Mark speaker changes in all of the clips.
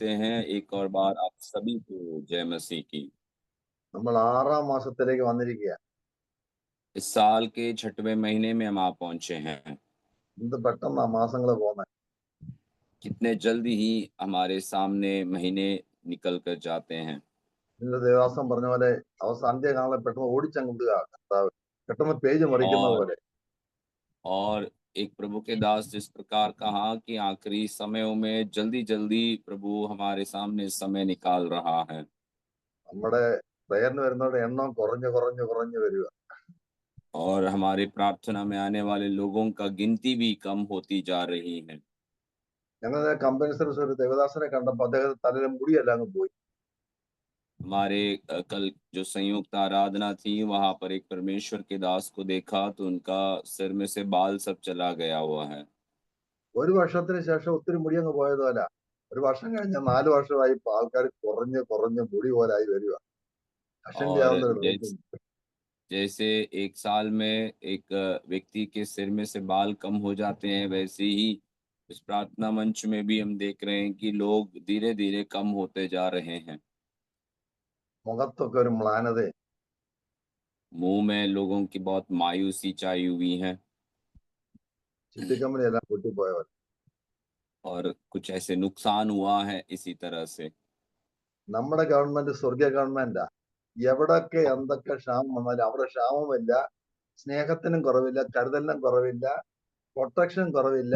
Speaker 1: कहते हैं एक और बार आप सभी को जय मसीह की।
Speaker 2: നമ്മൾ 6-ാം മാസത്തിലേക്ക് വന്നിരിക്കുക.
Speaker 1: इस साल के छठवें महीने में हम आ पहुंचे हैं।
Speaker 2: എന്ത് പെട്ടെന്നാ മാസങ്ങൾ പോകുന്നത്.
Speaker 1: कितने जल्दी ही हमारे सामने महीने निकल कर जाते हैं।
Speaker 2: ഇന്ന് ദേവാസം പറഞ്ഞ പോലെ അന്ത്യകാലം പെട്ടെന്ന് ഓടിച്ചങ്ങ് വിടുക കർത്താവ്. പെട്ടെന്ന് പേജ് മറിക്കുന്ന
Speaker 1: और
Speaker 2: പോലെ.
Speaker 1: और एक प्रभु के दास जिस प्रकार कहा कि आखिरी समयों में जल्दी-जल्दी प्रभु हमारे सामने समय निकाल रहा है।
Speaker 2: നമ്മുടെ പ്രയറിന് വരുന്നവരുടെ എണ്ണം കുറഞ്ഞു വരിക.
Speaker 1: और हमारे प्रार्थना में आने वाले लोगों का गिनती भी कम होती जा रही है।
Speaker 2: ഞങ്ങൾ കമ്പനി സർവീസ് ഒരു ദേവദാസനെ കണ്ടപ്പോൾ അദ്ദേഹത്തിന്റെ തലയിലെ മുടിയെല്ലാം അങ്ങ് പോയി.
Speaker 1: हमारे कल जो संयुक्त आराधना थी वहाँ पर एक परमेश्वर के दास को देखा तो उनका सिर में से बाल सब चला गया हुआ है।
Speaker 2: ഒരു വർഷത്തിന് ശേഷം ഒത്തിരി മുടി അങ്ങ് പോയതുമല്ല. ഒരു വർഷം കഴിഞ്ഞ 4 വർഷമായി ഇപ്പൊ ആൾക്കാർ കുറഞ്ഞ് മുടി പോലായി വരിക.
Speaker 1: और
Speaker 2: അസംഖ്യാവുന്ന
Speaker 1: जैसे एक साल में एक व्यक्ति के सिर में से बाल कम हो जाते हैं वैसे ही इस प्रार्थना मंच में भी हम देख रहे हैं कि लोग धीरे-धीरे कम होते जा रहे हैं।
Speaker 2: മുഖത്തൊക്കെ ഒരു മ്ലാനത.
Speaker 1: मुँह में लोगों की बहुत मायूसी छाई हुई है
Speaker 2: ചിട്ടിക്കമ്പനി എല്ലാം പൊട്ടിപ്പോയവർ.
Speaker 1: और कुछ ऐसे नुकसान हुआ है इसी तरह से।
Speaker 2: നമ്മുടെ ഗവൺമെന്റ് സ്വർഗീയ ഗവൺമെന്റാ. എവിടൊക്കെ എന്തൊക്കെ ക്ഷാമം വന്നാലും അവിടെ ക്ഷാമമില്ല, സ്നേഹത്തിനും കുറവില്ല, കരുതലിനും കുറവില്ല, പ്രൊട്ടക്ഷനും കുറവില്ല.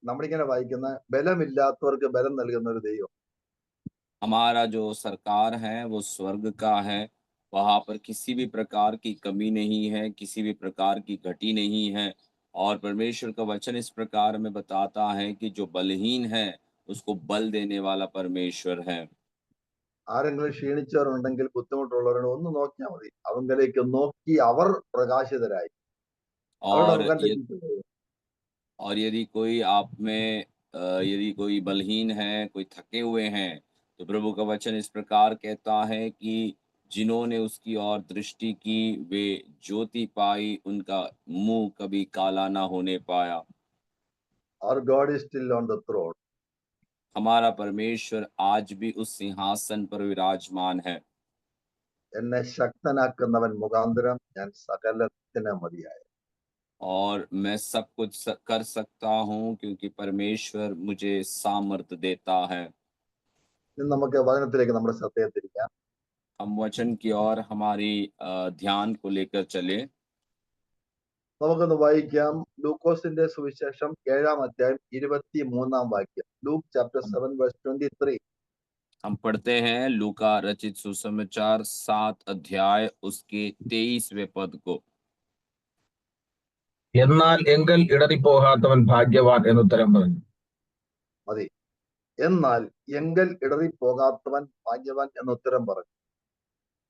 Speaker 2: നമ്മളിങ്ങനെ വായിക്കുന്ന ബലമില്ലാത്തവർക്ക് ബലം നൽകുന്ന ഒരു ദൈവം.
Speaker 1: हमारा जो सरकार है वो स्वर्ग का है। वहाँ पर किसी भी प्रकार की कमी नहीं है, किसी भी प्रकार की घटी नहीं है और परमेश्वर का वचन इस प्रकार में बताता है कि जो बलहीन है, उसको बल देने वाला परमेश्वर है।
Speaker 2: ആരെങ്കിലും ക്ഷീണിച്ചവരുണ്ടെങ്കിൽ ബുദ്ധിമുട്ടുള്ളവരോട് ഒന്ന് നോക്കിയാൽ മതി. അവങ്കലേക്ക് നോക്കി അവർ പ്രകാശിതരായി. അവരുടെ
Speaker 1: और
Speaker 2: മുഖം
Speaker 1: य
Speaker 2: ലഭിച്ചു.
Speaker 1: और यदि कोई आप में यदि कोई बलहीन है, कोई थके हुए हैं, तो प्रभु का वचन इस प्रकार कहता है कि जिन्होंने उसकी ओर दृष्टि की, वे ज्योति पाई, उनका मुँह कभी काला ना होने पाया।
Speaker 2: Our God is still on the throne.
Speaker 1: हमारा परमेश्वर आज भी उस सिंहासन पर विराजमान है
Speaker 2: എന്നെ ശക്തനാക്കുന്നവൻ മുഖാന്തരം ഞാൻ സകലത്തിന് മതിയായി.
Speaker 1: और मैं सब कुछ कर सकता हूँ क्योंकि परमेश्वर मुझे सामर्थ देता है।
Speaker 2: ഇനി നമുക്ക് വചനത്തിലേക്ക് നമ്മുടെ ശ്രദ്ധയെ തിരിക്കാം.
Speaker 1: हम वचन की ओर हमारी ध्यान को लेकर चले।
Speaker 2: നമുക്കൊന്ന് വായിക്കാം. ലൂക്കോസിന്റെ സുവിശേഷം 7-ാം അധ്യായം 23-ാം വാക്യം. Luke chapter 7 verse 23.
Speaker 1: हम पढ़ते हैं लूका रचित सुसमाचार 7 अध्याय उसके 23वें पद को।
Speaker 3: എന്നാൽ എങ്കൽ ഇടറിപ്പോകാത്തവൻ ഭാഗ്യവാൻ എന്നുത്തരം പറഞ്ഞു.
Speaker 2: മതി. എന്നാൽ എങ്കൽ ഇടറിപ്പോകാത്തവൻ ഭാഗ്യവാൻ എന്ന് ഉത്തരം പറഞ്ഞു.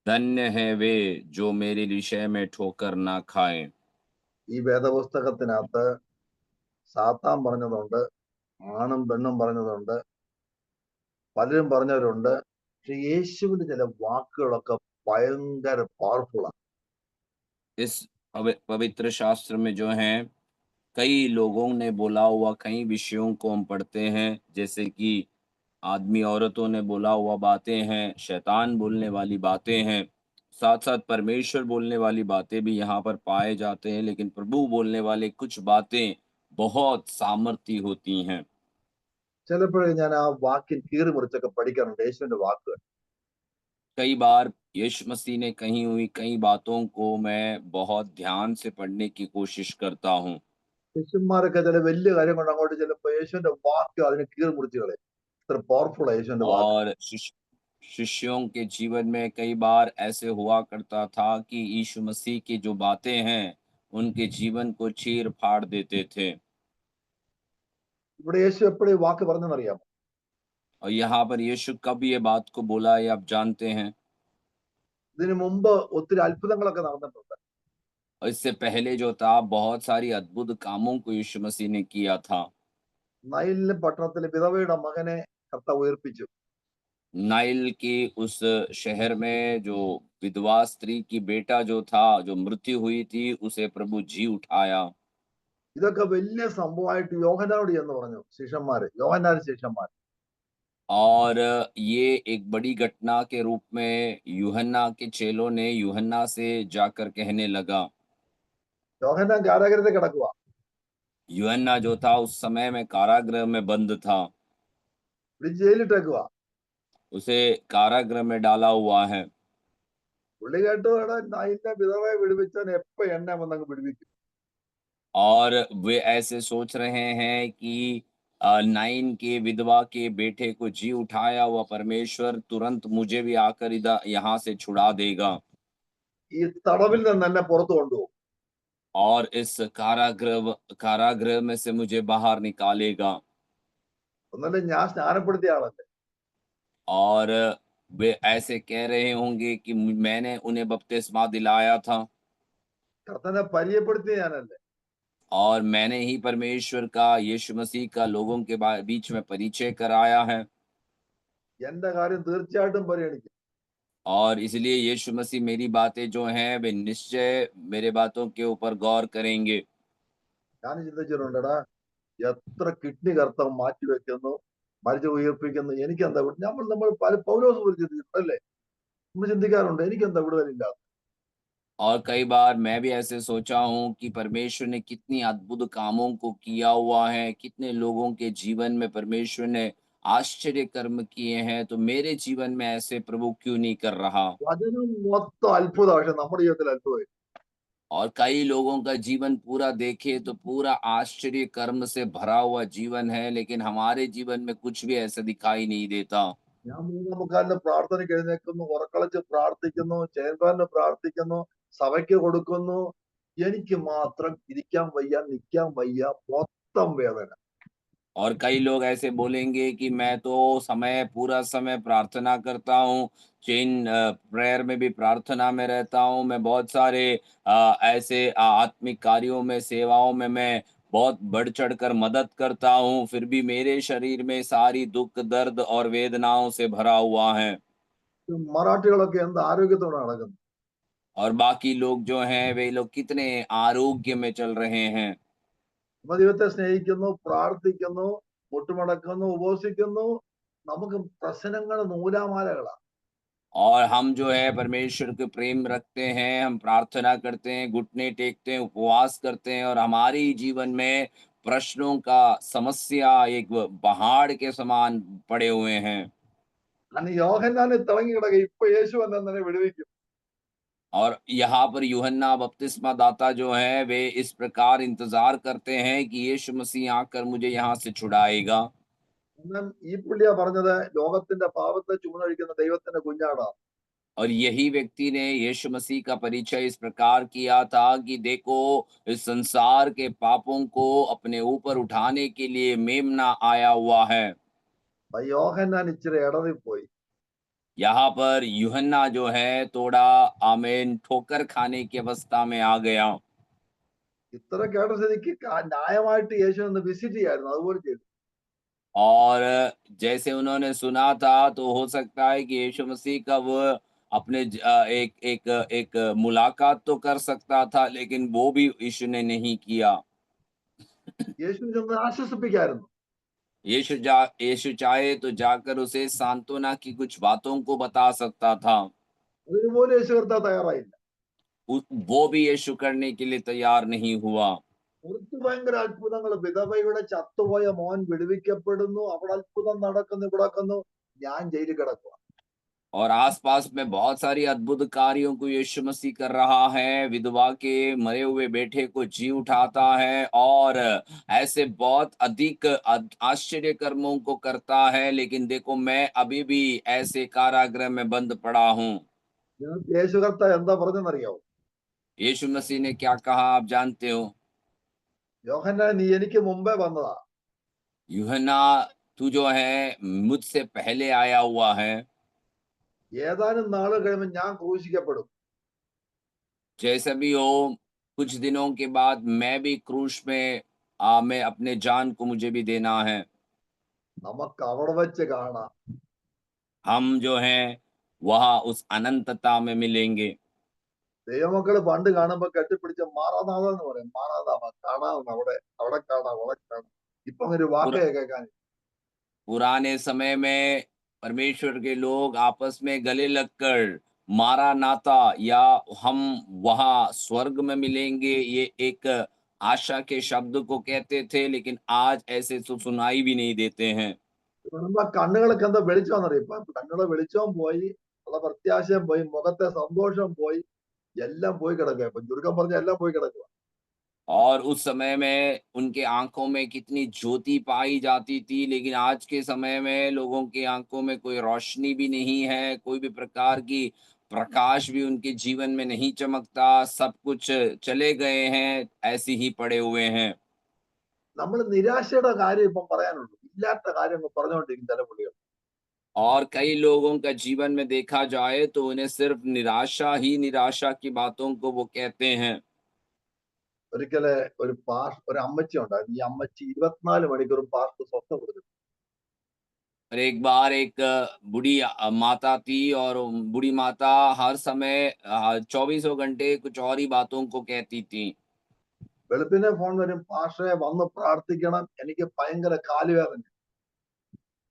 Speaker 1: धन्य है वे जो मेरे विषय में ठोकर ना खाएं।
Speaker 2: ഈ വേദപുസ്തകത്തിനകത്ത് സാത്താൻ പറഞ്ഞതുണ്ട്, ആണും പെണ്ണും പറഞ്ഞതുണ്ട്, പലരും പറഞ്ഞവരുണ്ട്. പക്ഷെ യേശുവിന്റെ ചില വാക്കുകളൊക്കെ ഭയങ്കര പവർഫുള്ളാണ്.
Speaker 1: इस पवित्र शास्त्र में जो है कई लोगों ने बोला हुआ कई विषयों को हम पढ़ते हैं जैसे कि आदमी औरतों ने बोला हुआ बातें हैं, शैतान बोलने वाली बातें हैं, साथ-साथ परमेश्वर बोलने वाली बातें भी यहाँ पर पाए जाते हैं, लेकिन प्रभु बोलने वाले कुछ बातें बहुत सामर्थी होती हैं।
Speaker 2: ചിലപ്പോഴേ ഞാൻ ആ വാക്കിൻ കീറി മുറിച്ചൊക്കെ പഠിക്കാറുണ്ട് യേശുവിന്റെ വാക്കുകൾ.
Speaker 1: कई बार यीशु मसीह ने कही हुई कई बातों को मैं बहुत ध्यान से पढ़ने की कोशिश करता हूँ
Speaker 2: ശിഷ്യന്മാരൊക്കെ ചില വലിയ കാര്യം കൊണ്ട് അങ്ങോട്ട് ചെല്ലുമ്പോൾ യേശുവിന്റെ വാക്ക് അതിനെ കീറി മുറിച്ച് കളയും. ഇത്ര പവർഫുൾ യേശുവിന്റെ വാക്ക്.
Speaker 1: और शिष्यों के जीवन में कई बार ऐसे हुआ करता था कि यीशु मसीह की जो बातें हैं उनके जीवन को चीर-फाड़ देते थे।
Speaker 2: ഇവിടെ യേശു എപ്പോഴും ഈ വാക്ക് പറഞ്ഞെന്നറിയാമോ?
Speaker 1: और यहाँ पर यीशु कब ये बात को बोला ये आप जानते हैं?
Speaker 2: ഇതിനു മുമ്പ് ഒത്തിരി അത്ഭുതങ്ങളൊക്കെ നടന്നിട്ടുണ്ട്.
Speaker 1: और इससे पहले जो था बहुत सारी अद्भुत कामों को यीशु मसीह ने किया था।
Speaker 2: നൈലിലെ പട്ടണത്തിലെ വിധവയുടെ മകനെ കർത്താവ് ഉയർപ്പിച്ചു.
Speaker 1: नाइल की उस शहर में जो विधवा स्त्री की बेटा जो था, जो मृत्यु हुई थी, उसे प्रभु जी उठाया।
Speaker 2: ഇതൊക്കെ വലിയ സംഭവമായിട്ട് യോഹന്നാനോട് ചെന്ന് പറഞ്ഞു ശിഷ്യന്മാര്, യോഹന്നാന്റെ ശിഷ്യന്മാർ.
Speaker 1: और ये एक बड़ी घटना के रूप में यूहन्ना के चेलों ने यूहन्ना से जाकर कहने लगा।
Speaker 2: യോഹന്നാൻ കാരാഗ്രഹത്തിൽ കിടക്കുക.
Speaker 1: यूहन्ना जो था उस समय में कारागृह में बंद था।
Speaker 2: പിടിച്ച് ജയിലിട്ടേക്കുക.
Speaker 1: उसे कारागृह में डाला हुआ है।
Speaker 2: പുള്ളി കേട്ടു, എടാ ഇന്ന വിധവയെ വിടുവിച്ചവൻ എപ്പോ എന്നെ വന്നങ്ങ് വിടുവിക്കും.
Speaker 1: और वे ऐसे सोच रहे हैं कि नाइन के विधवा के बेटे को जी उठाया हुआ परमेश्वर तुरंत मुझे भी आकर इधर यहाँ से छुड़ा देगा
Speaker 2: ഈ തടവിൽ നിന്ന് എന്നെ പുറത്തു കൊണ്ടുപോകും.
Speaker 1: और इस कारागृह में से मुझे बाहर निकालेगा।
Speaker 2: ഒന്നല്ലേ ഞാൻ സ്നാനപ്പെടുത്തിയ ആളല്ലേ.
Speaker 1: और वे ऐसे कह रहे होंगे कि मैंने उन्हें बपतिस्मा दिलाया था
Speaker 2: കർത്തനെ പരിചയപ്പെടുത്തിയ ഞാനല്ലേ.
Speaker 1: और मैंने ही परमेश्वर का यीशु मसीह का लोगों के बीच में परिचय कराया है।
Speaker 2: എന്റെ കാര്യം തീർച്ചയായിട്ടും പരിഗണിക്കും.
Speaker 1: और इसलिए यीशु मसीह मेरी बातें जो हैं वे निश्चय मेरे बातों के ऊपर गौर करेंगे।
Speaker 2: ഞാൻ ചിന്തിച്ചിട്ടുണ്ടെടാ, എത്ര കിഡ്നി കർത്താവ് മാറ്റി വെക്കുന്നു, മരിച്ചു ഉയർപ്പിക്കുന്നു, എനിക്കെന്താ നമ്മൾ പല പൗലോസ് പോലും ചിന്തിച്ചിട്ടുണ്ട് അല്ലേ. നമ്മൾ ചിന്തിക്കാറുണ്ട്, എനിക്കെന്താ വിടുതലില്ല.
Speaker 1: और कई बार मैं भी ऐसे सोचा हूँ कि परमेश्वर ने कितनी अद्भुत कामों को किया हुआ है, कितने लोगों के जीवन में परमेश्वर ने आश्चर्य कर्म किए हैं, तो मेरे जीवन में ऐसे प्रभु क्यों नहीं कर रहा?
Speaker 2: വചനം മൊത്തം അത്ഭുതം, പക്ഷെ നമ്മുടെ ജീവിതത്തിൽ അത്ഭുതം.
Speaker 1: और कई लोगों का जीवन पूरा देखे तो पूरा आश्चर्य कर्म से भरा हुआ जीवन है, लेकिन हमारे जीवन में कुछ भी ऐसा दिखाई नहीं देता।
Speaker 2: ഞാൻ 3:45 പ്രാർത്ഥനയ്ക്ക് എഴുന്നേൽക്കുന്നു, ഉറക്കളച്ച് പ്രാർത്ഥിക്കുന്നു, ചെയർമാന് പ്രാർത്ഥിക്കുന്നു, സഭയ്ക്ക് കൊടുക്കുന്നു. എനിക്ക് മാത്രം ഇരിക്കാൻ വയ്യ, നിൽക്കാൻ വയ്യ, മൊത്തം വേദന.
Speaker 1: और कई लोग ऐसे बोलेंगे कि मैं तो पूरा समय प्रार्थना करता हूँ, चेन प्रेयर में भी प्रार्थना में रहता हूँ, मैं बहुत सारे ऐसे आत्मिक कार्यों में, सेवाओं में मैं बहुत बढ़-चढ़ कर मदद करता हूँ, फिर भी मेरे शरीर में सारी दुःख, दर्द और वेदनाओं से भरा हुआ है।
Speaker 2: മറാഠികളൊക്കെ എന്ത് ആരോഗ്യത്തോടെ നടക്കുന്നു.
Speaker 1: और बाकी लोग जो हैं, वे लोग कितने आरोग्य में चल रहे हैं।
Speaker 2: നമ്മ ദൈവത്തെ സ്നേഹിക്കുന്നു, പ്രാർത്ഥിക്കുന്നു, മുട്ടുമടക്കുന്നു, ഉപവസിക്കുന്നു. നമുക്ക് പ്രശ്നങ്ങൾ നൂലാമാലകളാ.
Speaker 1: और हम जो है परमेश्वर के प्रेम रखते हैं, हम प्रार्थना करते हैं, घुटने टेकते हैं, उपवास करते हैं और हमारी जीवन में प्रश्नों का समस्या एक पहाड़ के समान पड़े हुए हैं।
Speaker 2: അന്ന് യോഹന്നാനെ തിളങ്ങി കിടക്കുക, ഇപ്പൊ യേശു വന്നെ വിടുവിക്കും.
Speaker 1: और यहाँ पर यूहन्ना बपतिस्मा दाता जो है वे इस प्रकार इंतजार करते हैं कि यीशु मसीह आकर मुझे यहाँ से छुड़ाएगा।
Speaker 2: എന്നാൽ ഈ പുള്ളിയാ പറഞ്ഞത് ലോകത്തിന്റെ പാപത്തെ ചുമന്നൊഴിക്കുന്ന ദൈവത്തിന്റെ കുഞ്ഞാടാ.
Speaker 1: और यही व्यक्ति ने यीशु मसीह का परिचय इस प्रकार किया था कि देखो इस संसार के पापों को अपने ऊपर उठाने के लिए मेमना आया हुआ है।
Speaker 2: അപ്പൊ യോഹന്നാൻ ഇച്ചിരി ഇടറിപ്പോയി.
Speaker 1: यहाँ पर यूहन्ना जो है थोड़ा आमीन ठोकर खाने की अवस्था में आ गया।
Speaker 2: ഇത്ര കേട്ട സ്ഥിതിക്ക് ന്യായമായിട്ട് യേശു ഒന്ന് വിസിറ്റ് ചെയ്യായിരുന്നു, അതുപോലെ ചെയ്തു.
Speaker 1: और जैसे उन्होंने सुना था तो हो सकता है कि यीशु मसीह का वो अपने एक एक एक मुलाकात तो कर सकता था लेकिन वो भी यीशु ने नहीं किया।
Speaker 2: യേശു ചെന്ന് ആശ്വസിപ്പിക്കായിരുന്നു.
Speaker 1: यीशु चाहे तो जाकर उसे सांत्वना की कुछ बातों को बता सकता था।
Speaker 2: അതുപോലെ യേശു കർത്താവ് തയ്യാറായില്ല.
Speaker 1: वो भी यीशु करने के लिए तैयार नहीं हुआ।
Speaker 2: പുറത്ത് ഭയങ്കര അത്ഭുതങ്ങൾ, വിധവയുടെ ചത്തുപോയ മോൻ വിടുവിക്കപ്പെടുന്നു, അവിടെ അത്ഭുതം നടക്കുന്നു, ഇവിടക്കുന്നു, ഞാൻ ജയിലിൽ കിടക്കുക.
Speaker 1: और आसपास में बहुत सारी अद्भुत कार्यों को यीशु मसीह कर रहा है, विधवा के मरे हुए बेटे को जी उठाता है और ऐसे बहुत अधिक आश्चर्य कर्मों को करता है, लेकिन देखो मैं अभी भी ऐसे कारागृह में बंद पड़ा हूँ।
Speaker 2: നിങ്ങൾക്ക് യേശു കർത്താവ് എന്താ പറഞ്ഞെന്നറിയാവോ?
Speaker 1: यीशु मसीह ने क्या कहा आप जानते हो?
Speaker 2: യോഹന്നാൻ, നീ എനിക്ക് മുമ്പേ വന്നതാ.
Speaker 1: यूहन्ना तू जो है मुझसे पहले आया हुआ है।
Speaker 2: ഏതാനും നാൾ കഴിയുമ്പോൾ ഞാൻ ക്രൂശിക്കപ്പെടും.
Speaker 1: जैसा भी हो कुछ दिनों के बाद मैं भी क्रूस में मैं अपने जान को मुझे भी देना है।
Speaker 2: നമുക്ക് അവിടെ വെച്ച് കാണാം.
Speaker 1: हम जो हैं वहाँ उस अनंतता में मिलेंगे।
Speaker 2: ദൈവമക്കള് പണ്ട് കാണുമ്പോ കെട്ടിപ്പിടിച്ച മാറാനാഥ എന്ന് പറയും. മാറാനാഥ കാണാം, അവിടെ അവിടെ കാണാം, അവിടെ കാണാം. ഇപ്പൊ ഒരു
Speaker 1: पुर,
Speaker 2: വാക്കേ കേൾക്കാൻ.
Speaker 1: पुराने समय में परमेश्वर के लोग आपस में गले लगकर मारा नाता या हम वहाँ स्वर्ग में मिलेंगे, ये एक आशा के शब्द को कहते थे, लेकिन आज ऐसे तो सुनाई भी नहीं देते हैं।
Speaker 2: ഇപ്പൊ നമ്മുടെ കണ്ണുകൾക്ക് എന്താ വെളിച്ചമെന്നറിയാം. ഇപ്പൊ കണ്ണുകളെ വെളിച്ചവും പോയി, ഉള്ള പ്രത്യാശയും പോയി, മുഖത്തെ സന്തോഷവും പോയി, എല്ലാം പോയി കിടക്കുക. ഇപ്പൊ ചുരുക്കം പറഞ്ഞ എല്ലാം പോയി കിടക്കുക.
Speaker 1: और उस समय में उनके आँखों में कितनी ज्योति पाई जाती थी, लेकिन आज के समय में लोगों की आँखों में कोई रोशनी भी नहीं है, कोई भी प्रकार की प्रकाश भी उनके जीवन में नहीं चमकता, सब कुछ चले गए हैं, ऐसे ही पड़े हुए हैं।
Speaker 2: നമ്മൾ നിരാശയുടെ കാര്യം ഇപ്പം പറയാനുള്ളൂ. ഇല്ലാത്ത കാര്യം പറഞ്ഞുകൊണ്ടിരിക്കും ചില പുള്ളികൾ.
Speaker 1: और कई लोगों का जीवन में देखा जाए तो उन्हें सिर्फ निराशा ही निराशा की बातों को वो कहते हैं।
Speaker 2: ഒരിക്കല് ഒരു അമ്മച്ചി ഉണ്ടായിരുന്നു. ഈ അമ്മച്ചി 24 മണിക്കൂറും പാസ്റ്റർ സ്വസ്ഥ കൊടുത്തു.
Speaker 1: और एक बार एक बूढ़ी माता थी और बूढ़ी माता हर समय 24 घंटे कुछ और ही बातों को कहती थी।
Speaker 2: വെളുപ്പിനെ ഫോൺ വരും, പാസ്റ്ററെ വന്ന് പ്രാർത്ഥിക്കണം, എനിക്ക് ഭയങ്കര കാലുവേദന.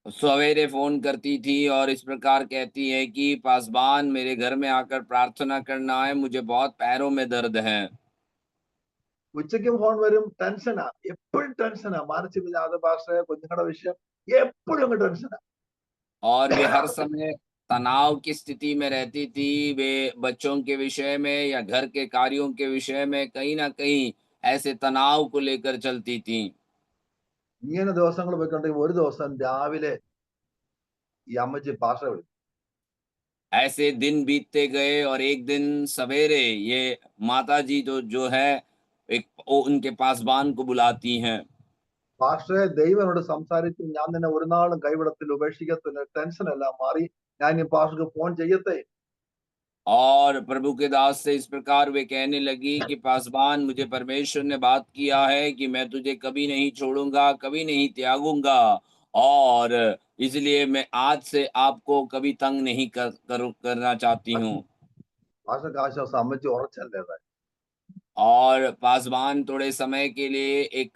Speaker 1: सवेरे फ़ोन करती थी और इस प्रकार कहती है कि पासवान मेरे घर में आकर प्रार्थना करना है, मुझे बहुत पैरों में दर्द है।
Speaker 2: ഉച്ചയ്ക്കും ഫോൺ വരും, ടെൻഷനാ, എപ്പോഴും ടെൻഷനാ. മാനസികമില്ലാതെ പാസ്റ്ററെ, കുഞ്ഞുങ്ങളുടെ വിഷയം, എപ്പോഴും അങ്ങ് ടെൻഷനാ.
Speaker 1: और वे हर समय तनाव की स्थिति में रहती थी, वे बच्चों के विषय में या घर के कार्यों के विषय में कहीं न कहीं ऐसे तनाव को लेकर चलती थीं।
Speaker 2: ഇങ്ങനെ ദിവസങ്ങൾ പോയിക്കൊണ്ടെങ്കിൽ ഒരു ദിവസം രാവിലെ ഈ അമ്മച്ചി പാസ്റ്ററെ വിളിച്ചു.
Speaker 1: ऐसे दिन बीतते गए और एक दिन सवेरे ये माताजी जो जो है एक वो उनके पासबान को बुलाती हैं।
Speaker 2: പാസ്റ്ററെ, ദൈവം എന്നോട് സംസാരിച്ചു, ഞാൻ നിന്നെ ഒരു നാളും കൈവിടത്തില്ല, ഉപേക്ഷിക്കത്തില്ല, ടെൻഷൻ എല്ലാം മാറി, ഞാൻ ഈ പാസ്റ്റർക്ക് ഫോൺ ചെയ്യത്തെ.
Speaker 1: और प्रभु के दास से इस प्रकार वे कहने लगी कि पासबान मुझे परमेश्वर ने बात किया है कि मैं तुझे कभी नहीं छोड़ूँगा, कभी नहीं त्यागूँगा और इसलिए मैं आज से आपको कभी तंग नहीं करना चाहती हूँ।
Speaker 2: പാസ്റ്റർക്ക് ആശ്വാസം, അമ്മച്ചി ഉറച്ചല്ലേതായി.
Speaker 1: और पासवान थोड़े समय के लिए एक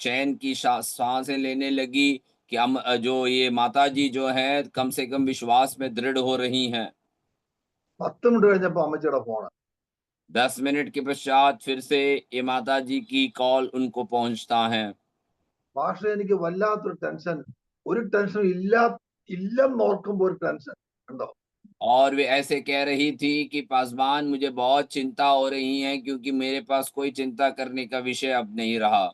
Speaker 1: चैन की साँसें लेने लगी कि हम जो ये माताजी जो हैं कम से कम विश्वास में दृढ़ हो रही हैं।
Speaker 2: 10 മിനിറ്റ് കഴിഞ്ഞപ്പോ അമ്മച്ചിയുടെ ഫോൺ.
Speaker 1: 10 मिनट के पश्चात फिर से ये माताजी की कॉल उनको पहुँचता है।
Speaker 2: പാസ്റ്ററെ, എനിക്ക് വല്ലാത്തൊരു ടെൻഷൻ, ഒരു ടെൻഷനും ഇല്ലെന്ന് ഓർക്കുമ്പോ ഒരു ടെൻഷൻ ഉണ്ടോ.
Speaker 1: और वे ऐसे कह रही थी कि पासवान मुझे बहुत चिंता हो रही है क्योंकि मेरे पास कोई चिंता करने का विषय अब नहीं रहा।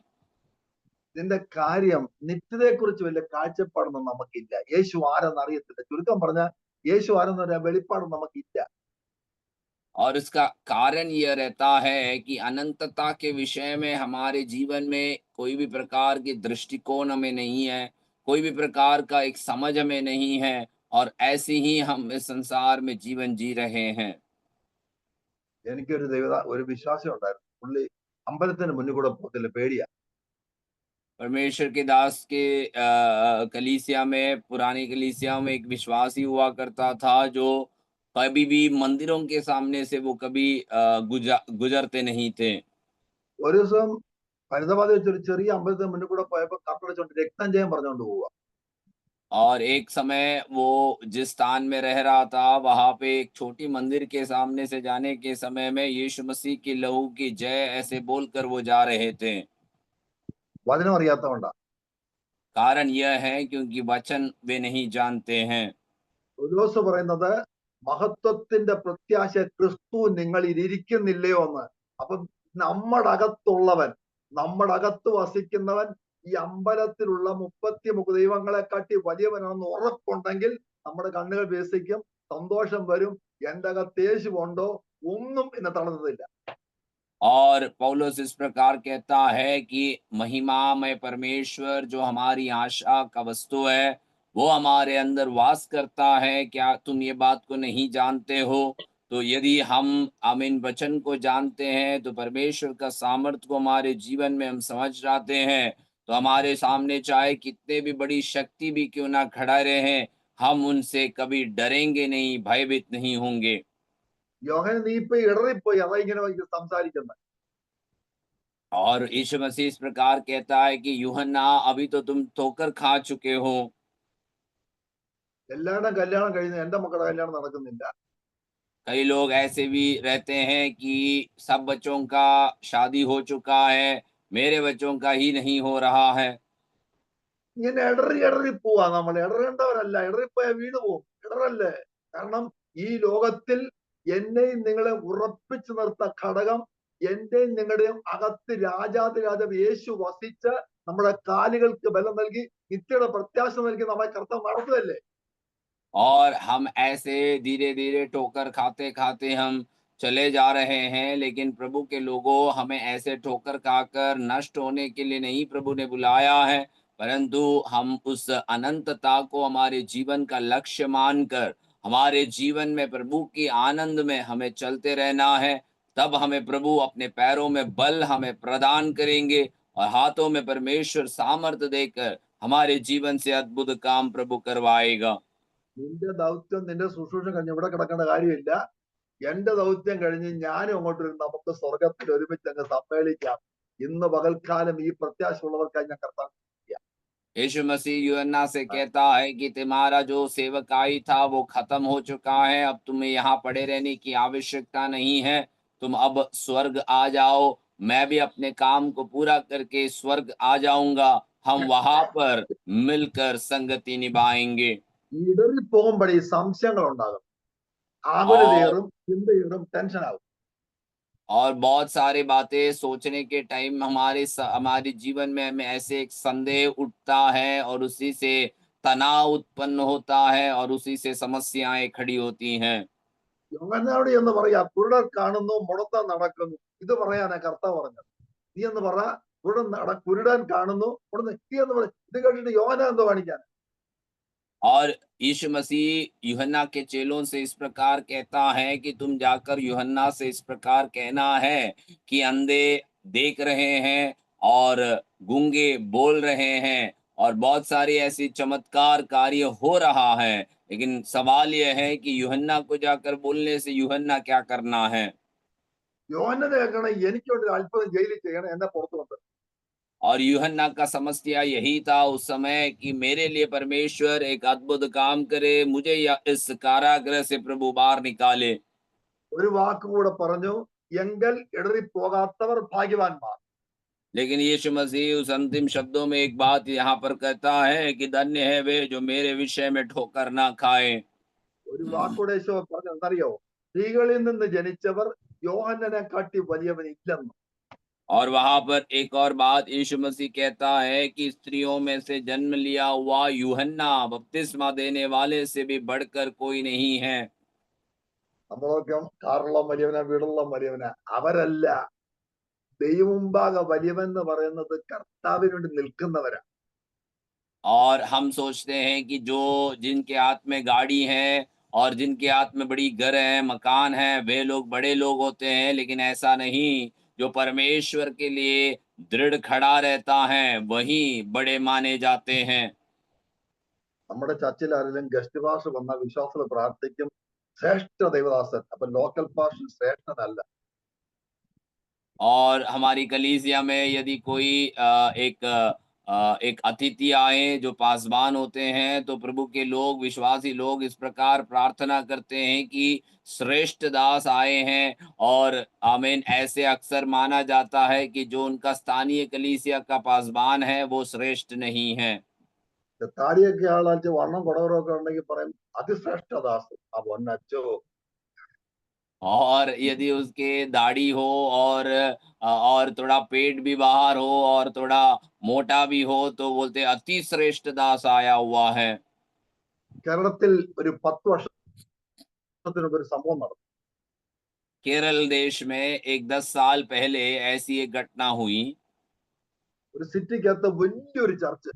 Speaker 2: ഇതിന്റെ കാര്യം, നിത്യതയെക്കുറിച്ച് വലിയ കാഴ്ചപ്പാടൊന്നും നമുക്കില്ല. യേശു ആരെന്ന് അറിയത്തില്ല. ചുരുക്കം പറഞ്ഞാൽ യേശു ആരെന്ന് പറയാൻ വെളിപ്പാട് നമുക്കില്ല.
Speaker 1: और इसका कारण यह रहता है कि अनंतता के विषय में हमारे जीवन में कोई भी प्रकार के दृष्टिकोण हमें नहीं है, कोई भी प्रकार का एक समझ हमें नहीं है और ऐसे ही हम इस संसार में जीवन जी रहे हैं।
Speaker 2: എനിക്കൊരു ഒരു വിശ്വാസം ഉണ്ടായിരുന്നു. പുള്ളി അമ്പലത്തിന് മുന്നിൽ കൂടെ പോകത്തില്ല, പേടിയാ.
Speaker 1: परमेश्वर के दास के कलीसिया में पुरानी कलीसिया में एक विश्वासी हुआ करता था जो कभी भी मंदिरों के सामने से वो कभी गुजरते नहीं थे।
Speaker 2: ഒരു ദിവസം ഫരീദാബാദ് വെച്ചൊരു ചെറിയ അമ്പലത്തിന് മുന്നിൽ കൂടെ പോയപ്പോ കത്തടച്ചോണ്ട് രക്തം ചെയ്യാൻ പറഞ്ഞുകൊണ്ട് പോവുക.
Speaker 1: और एक समय वो जिस स्थान में रह रहा था, वहाँ पे एक छोटी मंदिर के सामने से जाने के समय में यीशु मसीह की लहू की जय ऐसे बोलकर वो जा रहे थे।
Speaker 2: വചനം അറിയാത്തതുകൊണ്ടാ.
Speaker 1: कारण यह है क्योंकि वचन वे नहीं जानते हैं।
Speaker 2: പൗലോസ് പറയുന്നത് മഹത്വത്തിന്റെ പ്രത്യാശ ക്രിസ്തു നിങ്ങളിൽ ഇരിക്കുന്നില്ലയോ എന്ന്. അപ്പം നമ്മുടെ അകത്തുള്ളവൻ, നമ്മുടെ അകത്ത് വസിക്കുന്നവൻ ഈ അമ്പലത്തിലുള്ള 33 ദൈവങ്ങളെ കാട്ടി വലിയവനാണെന്ന് ഉറപ്പുണ്ടെങ്കിൽ നമ്മുടെ കണ്ണുകൾ വികസിക്കും, സന്തോഷം വരും. എന്റെ അകത്ത് യേശു ഉണ്ടോ, ഒന്നും എന്നെ തളർന്നതില്ല.
Speaker 1: और पौलुस इस प्रकार कहता है कि महिमामय परमेश्वर जो हमारी आशा का वस्तु है, वो हमारे अंदर वास करता है। क्या तुम ये बात को नहीं जानते हो? तो यदि हम इन वचन को जानते हैं, तो परमेश्वर का सामर्थ्य को हमारे जीवन में हम समझ जाते हैं, तो हमारे सामने चाहे कितने भी बड़ी शक्ति भी क्यों ना खड़ा रहें, हम उनसे कभी डरेंगे नहीं, भयभीत नहीं होंगे।
Speaker 2: യോഹൻ, നീ ഇപ്പൊ ഇടറിപ്പോയി, അതാ ഇങ്ങനെ സംസാരിക്കുന്നത്.
Speaker 1: और यीशु मसीह इस प्रकार कहता है कि यूहन्ना अभी तो तुम ठोकर खा चुके हो।
Speaker 2: എല്ലാവരുടെയും കല്യാണം കഴിഞ്ഞ് എന്റെ മക്കളുടെ കല്യാണം നടക്കുന്നില്ല.
Speaker 1: कई लोग ऐसे भी रहते हैं कि सब बच्चों का शादी हो चुका है, मेरे बच्चों का ही नहीं हो रहा है।
Speaker 2: ഇങ്ങനെ ഇടറി പോവാ. നമ്മൾ ഇടറേണ്ടവരല്ല. ഇടറിപ്പോയാൽ വീണ് പോവും. ഇടറല്ലേ. കാരണം ഈ ലോകത്തിൽ എന്നെയും നിങ്ങളെ ഉറപ്പിച്ചു നിർത്ത ഘടകം എന്റെയും നിങ്ങളുടെയും അകത്ത് രാജാതിരാജാവ് യേശു വസിച്ച് നമ്മുടെ കാലുകൾക്ക് ബലം നൽകി നിത്യയുടെ പ്രത്യാശ നൽകി നമ്മളെ കർത്താവ് നടത്തുകയല്ലേ.
Speaker 1: और हम ऐसे धीरे-धीरे ठोकर खाते-खाते हम चले जा रहे हैं, लेकिन प्रभु के लोगों, हमें ऐसे ठोकर खाकर नष्ट होने के लिए नहीं प्रभु ने बुलाया है, परंतु हम उस अनंतता को हमारे जीवन का लक्ष्य मानकर, हमारे जीवन में प्रभु के आनंद में हमें चलते रहना है। तब हमें प्रभु अपने पैरों में बल हमें प्रदान करेंगे और हाथों में परमेश्वर सामर्थ्य देकर हमारे जीवन से अद्भुत काम प्रभु करवाएगा।
Speaker 2: നിന്റെ ദൗത്യം നിന്റെ ശുശ്രൂഷ കഴിഞ്ഞ് ഇവിടെ കിടക്കേണ്ട കാര്യമില്ല. എന്റെ ദൗത്യം കഴിഞ്ഞ് ഞാനും അങ്ങോട്ട് വരും. നമുക്ക് സ്വർഗത്തിൽ ഒരുമിച്ച് അങ്ങ് സമ്മേളിക്കാം. ഇന്ന് പകൽക്കാലം ഈ പ്രത്യാശ ഉള്ളവർക്കായി ഞാൻ കർത്താവ് ചെയ്യാം.
Speaker 1: यीशु मसीह यूहन्ना से कहता है कि तुम्हारा जो सेवकाई था वो खत्म हो चुका है, अब तुम्हें यहाँ पड़े रहने की आवश्यकता नहीं है, तुम अब स्वर्ग आ जाओ, मैं भी अपने काम को पूरा करके स्वर्ग आ जाऊंगा, हम वहां पर मिलकर संगति निभाएंगे।
Speaker 2: ഇടറിപ്പോകുമ്പോൾ ഈ സംശയങ്ങൾ ഉണ്ടാകും.
Speaker 1: और
Speaker 2: ആകുലതയേറും, ചിന്തയേറും, ടെൻഷനാകും.
Speaker 1: बहुत सारी बातें सोचने के टाइम हमारे जीवन में हमें ऐसे एक संदेह उठता है और उसी से तनाव उत्पन्न होता है और उसी से समस्याएं खड़ी होती हैं।
Speaker 2: യോഹന്നാനോട് എന്ന് പറയാ, കുരുടർ കാണുന്നു, മുടന്തൻ നടക്കുന്നു. ഇത് പറയാനാ കർത്താവ് പറഞ്ഞത്. നീ എന്ന് പറ, കുരുടൻ കാണുന്നു, നീ എന്ന് പറ. ഇത് കേട്ടിട്ട് യോഹന്നാൻ എന്തോ കാണിക്കാൻ?
Speaker 1: और यीशु मसीह यूहन्ना के चेलों से इस प्रकार कहता है कि तुम जाकर यूहन्ना से इस प्रकार कहना है कि अंधे देख रहे हैं और गूंगे बोल रहे हैं और बहुत सारी ऐसी चमत्कार कार्य हो रहा है, लेकिन सवाल यह है कि यूहन्ना को जाकर बोलने से यूहन्ना क्या करना है।
Speaker 2: യോഹന്നാൻ കേൾക്കണം, എനിക്ക് വേണ്ടി ഒരു അത്ഭുതം ജയിലിൽ ചെയ്യണം, എന്നെ പുറത്തു കൊണ്ട്.
Speaker 1: और यूहन्ना का समस्या यही था उस समय कि मेरे लिए परमेश्वर एक अद्भुत काम करे, मुझे या इस कारागृह से प्रभु बाहर निकाले।
Speaker 2: ഒരു വാക്കുകൂടെ പറഞ്ഞു, എങ്കിൽ ഇടറിപ്പോകാത്തവർ ഭാഗ്യവാന്മാർ.
Speaker 1: लेकिन यीशु मसीह उस अंतिम शब्दों में एक बात यहाँ पर कहता है कि धन्य है वे जो मेरे विषय में ठोकर ना खाए।
Speaker 2: ഒരു വാക്കുകൂടെ യേശു പറഞ്ഞു, എന്നറിയോ? സ്ത്രീകളിൽ നിന്ന് ജനിച്ചവർ യോഹന്നനെ കാട്ടി വലിയവനില്ലെന്ന്.
Speaker 1: और वहां पर एक और बात यीशु मसीह कहता है कि स्त्रियों में से जन्म लिया हुआ यूहन्ना बपतिस्मा देने वाले से भी बढ़कर कोई नहीं है।
Speaker 2: നമ്മളൊക്കെ കാറുള്ള വലിയവനാ, വീടുള്ള വലിയവനാ. അവരല്ല. ദൈവമുമ്പാകെ വലിയവൻ എന്ന് പറയുന്നത് കർത്താവിന് വേണ്ടി നിൽക്കുന്നവരാ.
Speaker 1: और हम सोचते हैं कि जो जिनके हाथ में गाड़ी है और जिनके हाथ में बड़ी घर है, मकान है, वे लोग बड़े लोग होते हैं, लेकिन ऐसा नहीं। जो परमेश्वर के लिए दृढ़ खड़ा रहता है, वही बड़े माने जाते हैं।
Speaker 2: നമ്മുടെ ചർച്ചിൽ ആരെങ്കിലും ഗസ്റ്റ് പാസ്റ്റർ വന്ന വിശ്വാസത്തിൽ പ്രാർത്ഥിക്കും, ശ്രേഷ്ഠ ദൈവദാസൻ. അപ്പൊ ലോക്കൽ പാസ്റ്റർ ശ്രേഷ്ഠനല്ല.
Speaker 1: और हमारी कलीसिया में यदि कोई एक अतिथि आए जो पासवान होते हैं, तो प्रभु के लोग, विश्वासी लोग इस प्रकार प्रार्थना करते हैं कि श्रेष्ठ दास आए हैं। और आमीन, ऐसे अक्सर माना जाता है कि जो उनका स्थानीय कलीसिया का पासवान है वो श्रेष्ठ नहीं है।
Speaker 2: താടിയൊക്കെ ആളാച്ച് വണ്ണം കുടവരൊക്കെ ഉണ്ടെങ്കിൽ പറയും അതിശ്രേഷ്ഠദാസ്. ആ പൊന്നച്ചോ.
Speaker 1: और यदि उसके दाढ़ी हो और थोड़ा पेट भी बाहर हो और थोड़ा मोटा भी हो, तो बोलते अति श्रेष्ठ दास आया हुआ है।
Speaker 2: കേരളത്തിൽ ഒരു 10 വർഷത്തിന് ഒരു സംഭവം നടന്നു.
Speaker 1: केरल देश में एक 10 साल पहले ऐसी एक घटना हुई।
Speaker 2: ഒരു സിറ്റിക്കകത്ത് വലിയൊരു ചർച്ച്.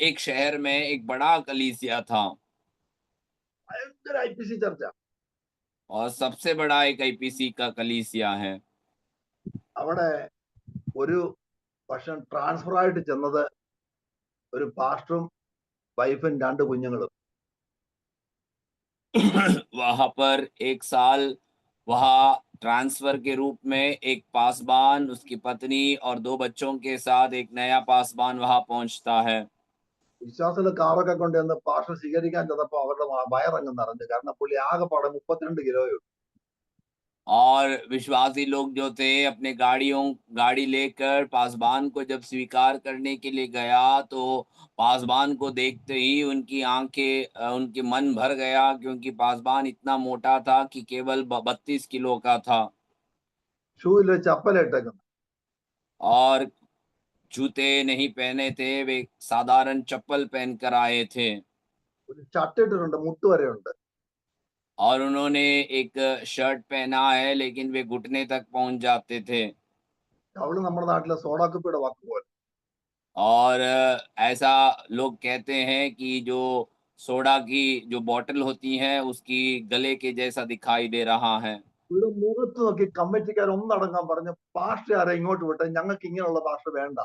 Speaker 1: एक शहर में एक बड़ा कलीसिया था
Speaker 2: ഭയങ്കര IPC ചർച്ച.
Speaker 1: और सबसे बड़ा एक आईपीसी का कलीसिया है।
Speaker 2: അവിടെ ഒരു വർഷം ട്രാൻസ്ഫർ ആയിട്ട് ചെന്നത് ഒരു പാസ്റ്ററും വൈഫും 2 കുഞ്ഞുങ്ങളും.
Speaker 1: वहां पर एक साल वहां ट्रांसफर के रूप में एक पासबान, उसकी पत्नी और 2 बच्चों के साथ एक नया पासबान वहाँ पहुँचता है।
Speaker 2: വിശ്വാസത്തിലെ കാറൊക്കെ കൊണ്ടുവന്ന് പാഷ സ്വീകരിക്കാൻ ചെന്നപ്പോ അവരുടെ വയറങ്ങ് നിറഞ്ഞു. കാരണം പുള്ളി ആകെപ്പാടെ 32 കിലോയോ.
Speaker 1: और विश्वासी लोग जो थे अपने गाड़ी लेकर पासबान को जब स्वीकार करने के लिए गया तो पासबान को देखते ही उनकी उनके मन भर गया क्योंकि पासबान इतना मोटा था कि केवल 32 किलो का था
Speaker 2: ഷൂയില് ചപ്പല ഇട്ടേക്കുന്നു.
Speaker 1: और जूते नहीं पहने थे, वे साधारण चप्पल पहनकर आए थे
Speaker 2: ഒരു ചട്ടിട്ടിട്ടുണ്ട്, മുട്ടുവരെയുണ്ട്.
Speaker 1: और उन्होंने एक शर्ट पहना है लेकिन वे घुटने तक पहुँच जाते थे।
Speaker 2: അവള് നമ്മുടെ നാട്ടിലെ സോഡാക്കുപ്പിയുടെ വാക്ക് പോലെ.
Speaker 1: और ऐसा लोग कहते हैं कि जो सोडा की जो बॉटल होती है उसकी गले के जैसा दिखाई दे रहा है।
Speaker 2: ഇവിടെ മുഖത്ത് നോക്കി കമ്മിറ്റിക്കാർ ഒന്നടങ്കം പറഞ്ഞു, പാസ്റ്റർ ആരെ ഇങ്ങോട്ട് വിട്ടെ, ഞങ്ങൾക്ക് ഇങ്ങനെയുള്ള പാസ്റ്റർ വേണ്ട.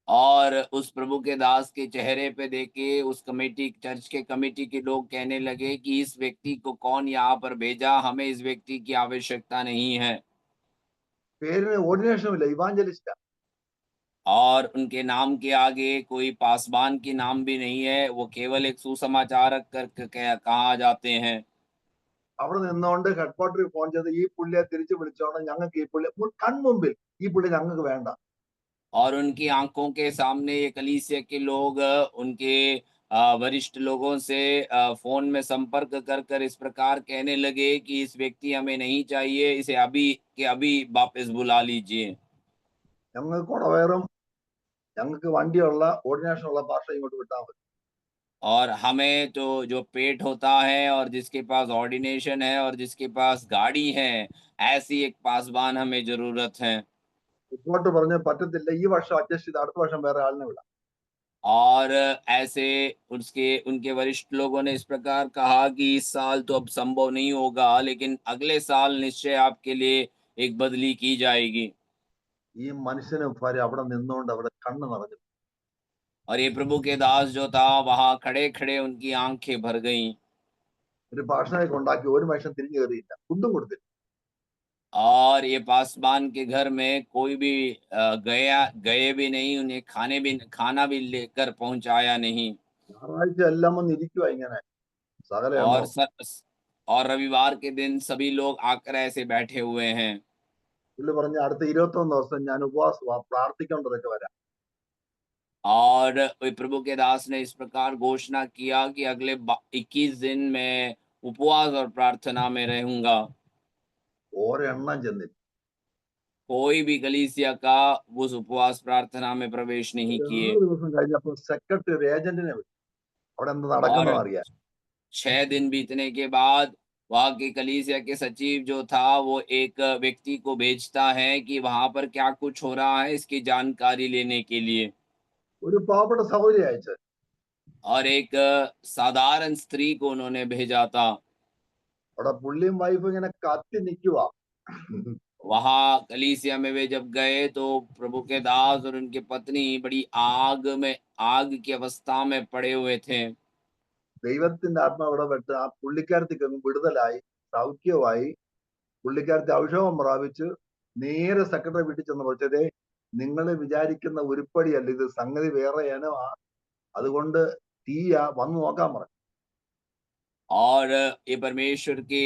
Speaker 1: और उस प्रभु के दास के चेहरे पे देख के उस चर्च के कमेटी के लोग कहने लगे कि इस व्यक्ति को कौन यहाँ पर भेजा, हमें इस व्यक्ति की आवश्यकता नहीं है।
Speaker 2: പേരിന് ഓർഡിനേഷനും ഇല്ല, ഇവാഞ്ചലിസ്റ്റാ.
Speaker 1: और उनके नाम के आगे कोई पासबान की नाम भी नहीं है, वो केवल एक सुसमाचारक कहा जाते हैं।
Speaker 2: അവിടെ നിന്നുകൊണ്ട് ഹെഡ് ക്വാർട്ടറിൽ ഫോൺ ചെയ്ത് ഈ പുള്ളിയെ തിരിച്ചു വിളിച്ചോണം, ഞങ്ങൾക്ക് ഈ പുള്ളി കൺമുമ്പിൽ ഈ പുള്ളി ഞങ്ങൾക്ക് വേണ്ട.
Speaker 1: और उनकी आंखों के सामने ये कलीसिया के लोग उनके वरिष्ठ लोगों से फोन में संपर्क कर कर इस प्रकार कहने लगे कि इस व्यक्ति हमें नहीं चाहिए, इसे अभी के अभी वापस बुला लीजिए।
Speaker 2: ഞങ്ങൾക്ക് കുടവയറും ഞങ്ങൾക്ക് വണ്ടിയുള്ള ഓർഡിനേഷനുള്ള പാസ്റ്റർ ഇങ്ങോട്ട് വിട്ടാൽ മതി.
Speaker 1: और हमें तो जो पेट होता है और जिसके पास ऑर्डिनेशन है और जिसके पास गाड़ी है, ऐसी एक पासबान हमें जरूरत है।
Speaker 2: റിപ്പോർട്ട് പറഞ്ഞ് പറ്റത്തില്ല, ഈ വർഷം അഡ്ജസ്റ്റ് ചെയ്ത് അടുത്ത വർഷം വേറെ ആളിനെ വിടാം.
Speaker 1: और ऐसे उसके उनके वरिष्ठ लोगों ने इस प्रकार कहा कि इस साल तो अब संभव नहीं होगा, लेकिन अगले साल निश्चय आपके लिए एक बदली की जाएगी।
Speaker 2: ഈ മനുഷ്യന് ഭാര്യ അവിടെ നിന്നുകൊണ്ട് അവിടെ കണ്ണ് നിറഞ്ഞു.
Speaker 1: और ये प्रभु के दास जो था वहां खड़े खड़े उनकी आंखें भर गईं।
Speaker 2: ഒരു പാഷനെ ഉണ്ടാക്കി ഒരു മനുഷ്യൻ തിരിഞ്ഞു കയറിയില്ല, ഫുഡും കൊടുത്തില്ല.
Speaker 1: और ये पासबान के घर में कोई भी गए भी नहीं, उन्हें खाना भी लेकर पहुंचाया नहीं।
Speaker 2: ഞായറാഴ്ച എല്ലാം വന്ന് ഇരിക്കുവാ ഇങ്ങനെ സകല
Speaker 1: और
Speaker 2: എണ്ണവും.
Speaker 1: और रविवार के दिन सभी लोग आकर ऐसे बैठे हुए हैं।
Speaker 2: പുള്ളി പറഞ്ഞ അടുത്ത 21 ദിവസം ഞാൻ ഉപവാസമാ, പ്രാർത്ഥിക്കേണ്ടതൊക്കെ വരാം.
Speaker 1: और प्रभु के दास ने इस प्रकार घोषणा किया कि अगले 21 दिन मैं उपवास और प्रार्थना में रहूंगा।
Speaker 2: ഒരെണ്ണം ചെന്നില്ല.
Speaker 1: कोई भी कलीसिया का उस उपवास प्रार्थना में प्रवेश नहीं
Speaker 2: ഒരു
Speaker 1: किए।
Speaker 2: 6 ദിവസം കഴിഞ്ഞപ്പോൾ സെക്രട്ടറി ഒരു ഏജന്റിനെ വിട്ടു. അവിടെ എന്ത്
Speaker 1: और
Speaker 2: നടക്കുന്നത് അറിയാൻ.
Speaker 1: 6 दिन बीतने के बाद वहाँ के कलीसिया के सचिव जो था वो एक व्यक्ति को भेजता है कि वहां पर क्या कुछ हो रहा है इसकी जानकारी लेने के लिए।
Speaker 2: ഒരു പാവപ്പെട്ട സഹോദരി അയച്ചു.
Speaker 1: और एक साधारण स्त्री को उन्होंने भेजा था।
Speaker 2: അവിടെ പുള്ളിയും വൈഫും ഇങ്ങനെ കത്തി നിൽക്കുവാ.
Speaker 1: वहां कलीसिया में वे जब गए तो प्रभु के दास और उनकी पत्नी बड़ी आग की अवस्था में पड़े हुए थे।
Speaker 2: ദൈവത്തിന്റെ ആത്മാവ് ഇടപെട്ട് ആ പുള്ളിക്കാരത്തിക്ക് അങ്ങ് വിടുതലായി, സൗഖ്യമായി. പുള്ളിക്കാരത്തി ഔഷധം പ്രാപിച്ചു. നേരെ സെക്രട്ടറി വീട്ടിൽ ചെന്ന് പറഞ്ഞതേ, നിങ്ങൾ വിചാരിക്കുന്ന ഉരുപ്പടിയല്ല ഇത്, സംഗതി വേറെ ഇനമാ, അതുകൊണ്ട് തീയാ, വന്ന് നോക്കാൻ പറഞ്ഞു.
Speaker 1: और ये परमेश्वर के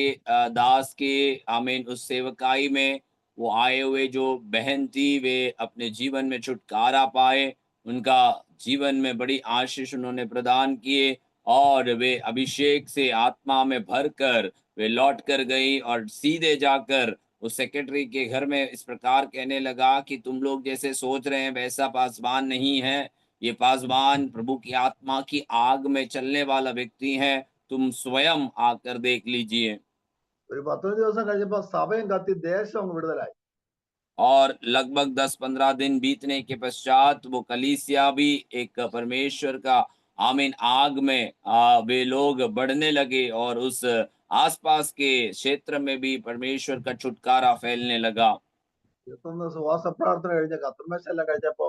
Speaker 1: दास के आमीन उस सेवकाई में वो आए हुए जो बहन थी वे अपने जीवन में छुटकारा पाए, उनका जीवन में बड़ी आशीष उन्होंने प्रदान किए और वे अभिषेक से आत्मा में भरकर वे लौट कर गई और सीधे जाकर उस सेक्रेटरी के घर में इस प्रकार कहने लगा कि तुम लोग जैसे सोच रहे हैं वैसा पासवान नहीं है, ये पासवान प्रभु की आत्मा की आग में चलने वाला व्यक्ति है, तुम स्वयं आकर देख लीजिए।
Speaker 2: ഒരു 15 ദിവസം കഴിഞ്ഞപ്പോ സഭയും കത്തി, ദേശം അങ്ങ് വിടുതലായി.
Speaker 1: और लगभग 10-15 दिन बीतने के पश्चात वो कलीसिया भी एक परमेश्वर का आमीन आग में वे लोग बढ़ने लगे और उस आसपास के क्षेत्र में भी परमेश्वर का छुटकारा फैलने लगा।
Speaker 2: 21 ദിവസം ഉപവാസ പ്രാർത്ഥന കഴിഞ്ഞ കർത്തൃമേശെല്ലാം കഴിഞ്ഞപ്പോ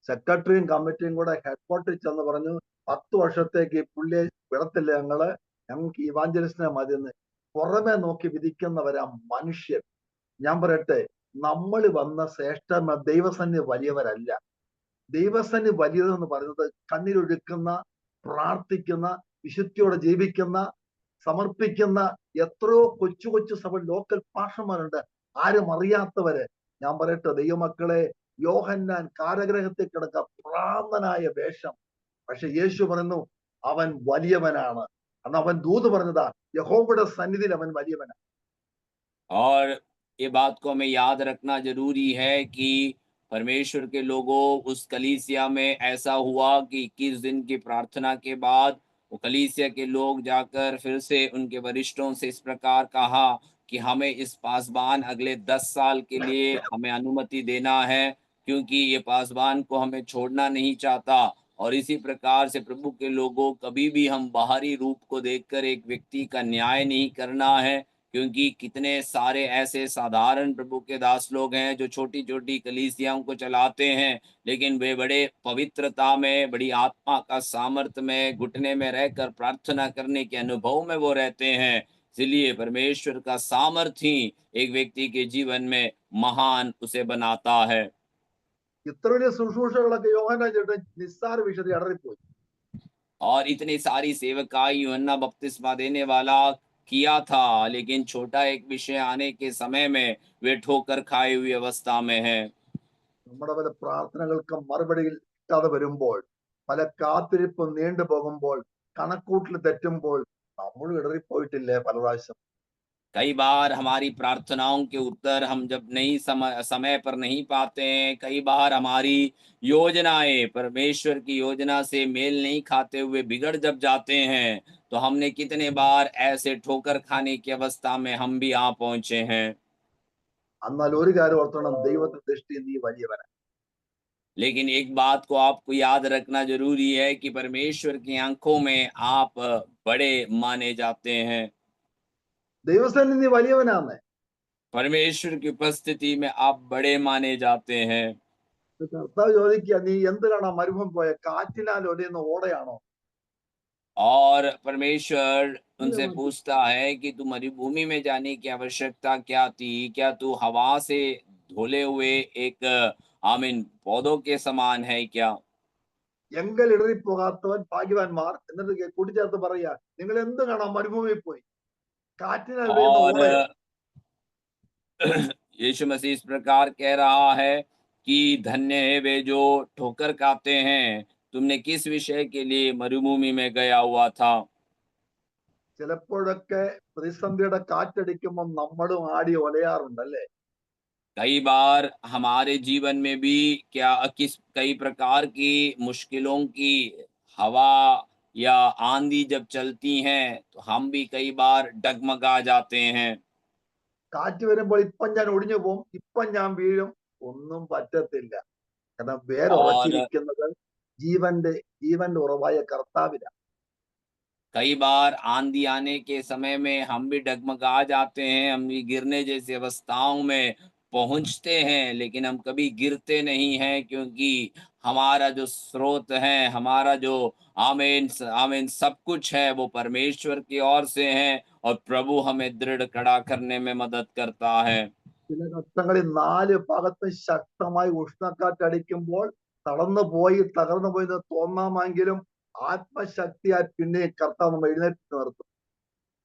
Speaker 2: സെക്രട്ടറിയും കമ്മിറ്റിയും കൂടെ ഹെഡ് ക്വാർട്ടറിൽ ചെന്ന് പറഞ്ഞു, 10 വർഷത്തേക്ക് ഈ പുള്ളിയെ വിടത്തില്ല ഞങ്ങള്, ഞങ്ങൾക്ക് ഇവാഞ്ചലിസ്റ്റിനെ മതിയെന്ന്. പുറമെ നോക്കി വിധിക്കുന്നവരാ മനുഷ്യൻ. ഞാൻ പറയട്ടെ, നമ്മൾ വന്ന ശ്രേഷ്ഠ ദൈവസന്നി വലിയവരല്ല. ദൈവസന്നി വലിയതെന്ന് പറയുന്നത് കണ്ണീരൊഴുക്കുന്ന, പ്രാർത്ഥിക്കുന്ന, വിശുദ്ധിയോടെ ജീവിക്കുന്ന, സമർപ്പിക്കുന്ന എത്രയോ കൊച്ചു കൊച്ചു സഭ ലോക്കൽ പാഷന്മാരുണ്ട്, ആരും അറിയാത്തവര്. ഞാൻ പറയട്ടെ ദൈവമക്കളെ, യോഹന്നാൻ കാരാഗൃഹത്തിൽ കിടക്ക ഭ്രാന്തനായ വേഷം. പക്ഷെ യേശു പറയുന്നു അവൻ വലിയവനാണ്. അന്ന് അവൻ ദൂത് പറഞ്ഞതാ, യഹോവയുടെ സന്നിധിയിൽ അവൻ വലിയവനാണ്.
Speaker 1: और ये बात को हमें याद रखना ज़रूरी है कि परमेश्वर के लोगों, उस कलीसिया में ऐसा हुआ कि 21 दिन की प्रार्थना के बाद वो कलीसिया के लोग जाकर फिर से उनके वरिष्ठों से इस प्रकार कहा कि हमें इस पासबान अगले 10 साल के लिए हमें अनुमति देना है, क्योंकि ये पासबान को हमें छोड़ना नहीं चाहता। और इसी प्रकार से प्रभु के लोगों, कभी भी हम बाहरी रूप को देखकर एक व्यक्ति का न्याय नहीं करना है, क्योंकि कितने सारे ऐसे साधारण प्रभु के दास लोग हैं जो छोटी-छोटी कलीसियाओं को चलाते हैं, लेकिन वे बड़े पवित्रता में, बड़ी आत्मा का सामर्थ्य में, घुटने में रहकर प्रार्थना करने के अनुभव में वो रहते हैं। इसलिए परमेश्वर का सामर्थ्य ही एक व्यक्ति के जीवन में महान उसे बनाता है।
Speaker 2: ഇത്ര വലിയ ശുശ്രൂഷകളൊക്കെ യോഹന്നാൻ ചേട്ടൻ നിസ്സാര വിഷയത്തിൽ ഇടറിപ്പോയി.
Speaker 1: और इतनी सारी सेवकाई यूहन्ना बपतिस्मा देने वाला किया था, लेकिन छोटा एक विषय आने के समय में वे ठोकर खाई हुई अवस्था में है।
Speaker 2: നമ്മുടെ പല പ്രാർത്ഥനകൾക്ക് മറുപടി കിട്ടാതെ വരുമ്പോൾ, പല കാത്തിരിപ്പ് നീണ്ടു പോകുമ്പോൾ, കണക്കൂട്ടിൽ തെറ്റുമ്പോൾ നമ്മൾ ഇടറിപ്പോയിട്ടില്ലേ പല പ്രാവശ്യം?
Speaker 1: कई बार हमारी प्रार्थनाओं के उत्तर हम जब नहीं समय पर नहीं पाते हैं, कई बार हमारी योजनाएं परमेश्वर की योजना से मेल नहीं खाते हुए बिगड़ जब जाते हैं, तो हमने कितने बार ऐसे ठोकर खाने की अवस्था में हम भी आ पहुंचे हैं।
Speaker 2: എന്നാൽ ഒരു കാര്യം ഓർത്തോണം, ദൈവത്തിന്റെ ദൃഷ്ടി നീ വലിയവനാ.
Speaker 1: लेकिन एक बात को आपको याद रखना जरूरी है कि परमेश्वर की आंखों में आप बड़े माने जाते हैं।
Speaker 2: ദൈവസന്നിധി നീ വലിയവനാന്ന്.
Speaker 1: परमेश्वर की उपस्थिति में आप बड़े माने जाते हैं।
Speaker 2: കർത്താവ് ചോദിക്കുക, നീ എന്തിനാണ് മരുഭൂമി പോയ? കാറ്റിനാൽ ഒലിയുന്ന ഓടയാണോ?
Speaker 1: और परमेश्वर उनसे पूछता है कि तू मरुभूमि में जाने की आवश्यकता क्या थी? क्या तू हवा से धुले हुए एक आमीन पौधों के समान है क्या?
Speaker 2: എങ്കൽ ഇടറിപ്പോകാത്തവൻ ഭാഗ്യവാന്മാർ. എന്നിട്ട് കൂട്ടിച്ചേർത്ത് പറയാ, നിങ്ങൾ എന്ത് കാണാൻ മരുഭൂമിയിൽ പോയി? കാറ്റിനാൽ ഒലിയുന്ന
Speaker 1: और
Speaker 2: ഓടയോ?
Speaker 1: यीशु मसीह इस प्रकार कह रहा है कि धन्य है वे जो ठोकर खाते हैं। तुमने किस विषय के लिए मरुभूमि में गया हुआ था?
Speaker 2: ചിലപ്പോഴൊക്കെ പ്രതിസന്ധിയുടെ കാറ്റടിക്കുമ്പോൾ നമ്മളും ആടി ഒലയാറുണ്ടല്ലേ?
Speaker 1: कई बार हमारे जीवन में भी क्या किस कई प्रकार की मुश्किलों की हवा या आंधी जब चलती हैं, तो हम भी कई बार डगमगा जाते हैं।
Speaker 2: കാറ്റ് വരുമ്പോൾ ഇപ്പം ഞാൻ ഒടിഞ്ഞു പോകും, ഇപ്പം ഞാൻ വീഴും, ഒന്നും പറ്റത്തില്ല. കാരണം
Speaker 1: और
Speaker 2: വേരുറച്ചിരിക്കുന്നത് ജീവന്റെ ഉറവായ കർത്താവിലാണ്.
Speaker 1: कई बार आंधी आने के समय में हम भी डगमगा जाते हैं, हम भी गिरने जैसी अवस्थाओं में पहुंचते हैं, लेकिन हम कभी गिरते नहीं हैं, क्योंकि हमारा जो स्रोत है, हमारा जो आमीन आमीन सब कुछ है वो परमेश्वर की ओर से है, और प्रभु हमें दृढ़ खड़ा करने में मदद करता है।
Speaker 2: ചില ഘട്ടങ്ങളിൽ 4 ഭാഗത്തും ശക്തമായി ഉഷ്ണക്കാറ്റടിക്കുമ്പോൾ തകർന്നു പോയി എന്ന് തോന്നാമെങ്കിലും ആത്മശക്തിയാൽ പിന്നെ കർത്താവ് നമ്മെ എഴുന്നേറ്റ് നിർത്തും.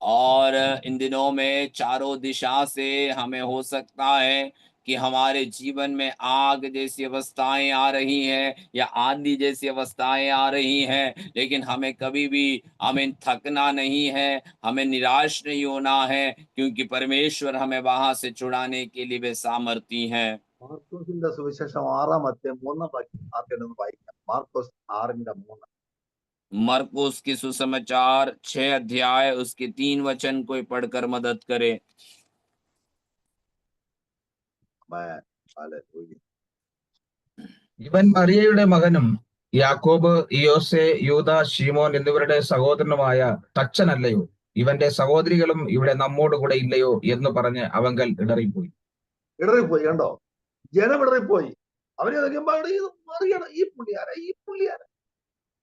Speaker 1: और इन दिनों में चारों दिशा से हमें हो सकता है कि हमारे जीवन में आग जैसी अवस्थाएं आ रही हैं या आंधी जैसी अवस्थाएं आ रही हैं, लेकिन हमें कभी भी हमें थकना नहीं है, हमें निराश नहीं होना है, क्योंकि परमेश्वर हमें वहां से छुड़ाने के लिए वे सामर्थी हैं।
Speaker 2: മാർക്കോസിന്റെ സുവിശേഷം 6-ാം അധ്യായം 3-ാം വാക്യം ആർക്കെങ്കിലും വായിക്കാം. മാർക്കോസ് 6:3.
Speaker 1: मरकुस की सुसमाचार 6 अध्याय उसके 3 वचन कोई पढ़कर मदद करे।
Speaker 3: ഇവൻ മറിയയുടെ മകനും യാക്കോബ്, യോസെ, യൂദ, ശീമോൻ എന്നിവരുടെ സഹോദരനുമായ തച്ചനല്ലയോ? ഇവന്റെ സഹോദരികളും ഇവിടെ നമ്മോടുകൂടെ ഇല്ലയോ എന്ന് പറഞ്ഞ് അവങ്കൽ ഇടറിപ്പോയി.
Speaker 2: ഇടറിപ്പോയി, കണ്ടോ? ജനം ഇടറിപ്പോയി. അവരെ നോക്കുമ്പോൾ ഇത് അറിയണം, ഈ പുള്ളിയാര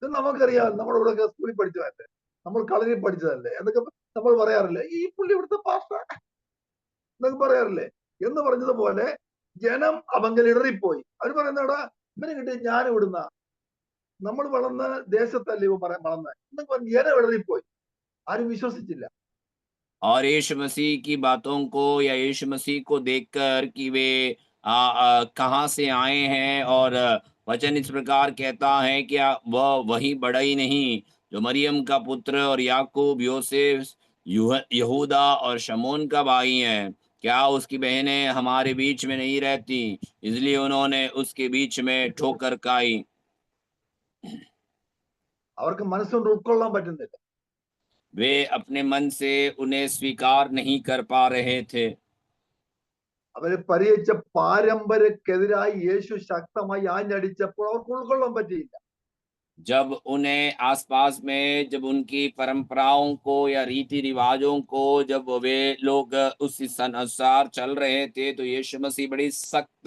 Speaker 2: ഇത് നമുക്കറിയാം. നമ്മുടെ ഇവിടെ സ്കൂളിൽ പഠിച്ചതല്ലേ, നമ്മൾ കളരിയിൽ പഠിച്ചതല്ലേ എന്നൊക്കെ നമ്മൾ പറയാറില്ലേ? ഈ പുള്ളി ഇവിടുത്തെ പാസ്റ്റർ എന്നൊക്കെ പറയാറില്ലേ? എന്ന് പറഞ്ഞതുപോലെ ജനം അവങ്കൽ ഇടറിപ്പോയി. അവർ പറയുന്നടാ ഇവന് കിട്ടിയ ജ്ഞാനം ഇവിടുന്ന, നമ്മൾ വളർന്ന ദേശത്തല്ലേ ഇവ വളർന്ന എന്നൊക്കെ പറഞ്ഞ് ജനം ഇടറിപ്പോയി. ആരും വിശ്വസിച്ചില്ല.
Speaker 1: और यीशु मसीह की बातों को या यीशु मसीह को देखकर कि वे कहाँ से आए हैं, और वचन इस प्रकार कहता है कि वह वही बड़ा ही नहीं जो मरियम का पुत्र और याकूब, योसेफ, यहूदा और शमौन का भाई है, क्या उसकी बहनें हमारे बीच में नहीं रहती? इसलिए उन्होंने उसके बीच में ठोकर खाई।
Speaker 2: അവർക്ക് മനസ്സുകൊണ്ട് ഉൾക്കൊള്ളാൻ പറ്റുന്നില്ല.
Speaker 1: वे अपने मन से उन्हें स्वीकार नहीं कर पा रहे थे।
Speaker 2: അവരെ പരിഹരിച്ച പാരമ്പര്യക്കെതിരായി യേശു ശക്തമായി ആഞ്ഞടിച്ചപ്പോൾ അവർക്ക് ഉൾക്കൊള്ളാൻ പറ്റിയില്ല.
Speaker 1: जब उन्हें आसपास में जब उनकी परंपराओं को या रीति रिवाजों को जब वे लोग उस अनुसार चल रहे थे, तो यीशु मसीह बड़ी सख्त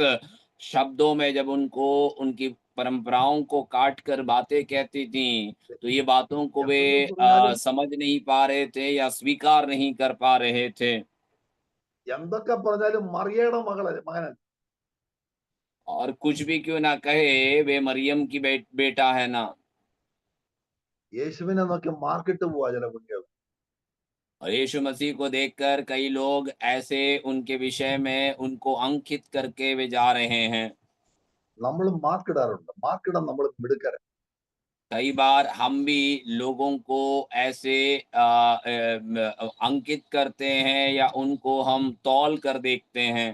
Speaker 1: शब्दों में जब उनको उनकी परंपराओं को काट कर बातें कहती थी, तो ये बातों को वे
Speaker 2: എന്തൊക്കെ പറഞ്ഞാലും
Speaker 1: समझ नहीं पा रहे थे या स्वीकार नहीं कर पा रहे थे।
Speaker 2: എന്തൊക്കെ പറഞ്ഞാലും മറിയയുടെ മകനല്ല.
Speaker 1: और कुछ भी क्यों ना कहे, वे मरियम की बेटा है ना।
Speaker 2: യേശുവിനെ നോക്കി മാർക്കിട്ട് പോവാ ചില കുട്ടികൾ.
Speaker 1: और यीशु मसीह को देखकर कई लोग ऐसे उनके विषय में उनको अंकित करके वे जा रहे हैं।
Speaker 2: നമ്മൾ മാർക്കിടാറുണ്ട്. മാർക്കിടാൻ നമ്മൾ മിടുക്കരാ.
Speaker 1: कई बार हम भी लोगों को ऐसे अंकित करते हैं या उनको हम तौल कर देखते हैं।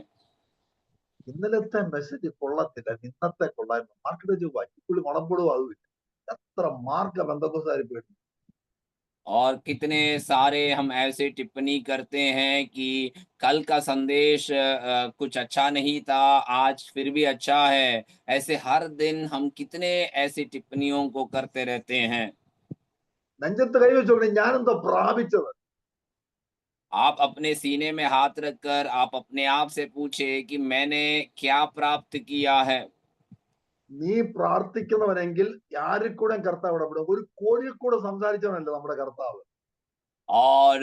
Speaker 2: ഇന്നലത്തെ മെസ്സേജ് കൊള്ളത്തില്ല, ഇന്നത്തെ കൊള്ളായിരുന്നു, മാർക്കിട്ട് ചൊവ്വ ഇപ്പോഴും മണപ്പെടും ആവില്ല. എത്ര മാർക്ക ബന്ധക്കോസാരി പോയിട്ട്.
Speaker 1: और कितने सारे हम ऐसे टिप्पणी करते हैं कि कल का संदेश कुछ अच्छा नहीं था, आज फिर भी अच्छा है। ऐसे हर दिन हम कितने ऐसी टिप्पणियों को करते रहते हैं।
Speaker 2: നെഞ്ചത്ത് കൈവച്ചോക്കണേ ഞാനെന്തോ പ്രാപിച്ചത്.
Speaker 1: आप अपने सीने में हाथ रखकर आप अपने आप से पूछे कि मैंने क्या प्राप्त किया है।
Speaker 2: നീ പ്രാർത്ഥിക്കുന്നവനെങ്കിൽ ആരിൽ കൂടെ കർത്താവ് ഇടപെടും. ഒരു കോഴിയിൽ കൂടെ സംസാരിച്ചവനല്ല നമ്മുടെ കർത്താവ്.
Speaker 1: और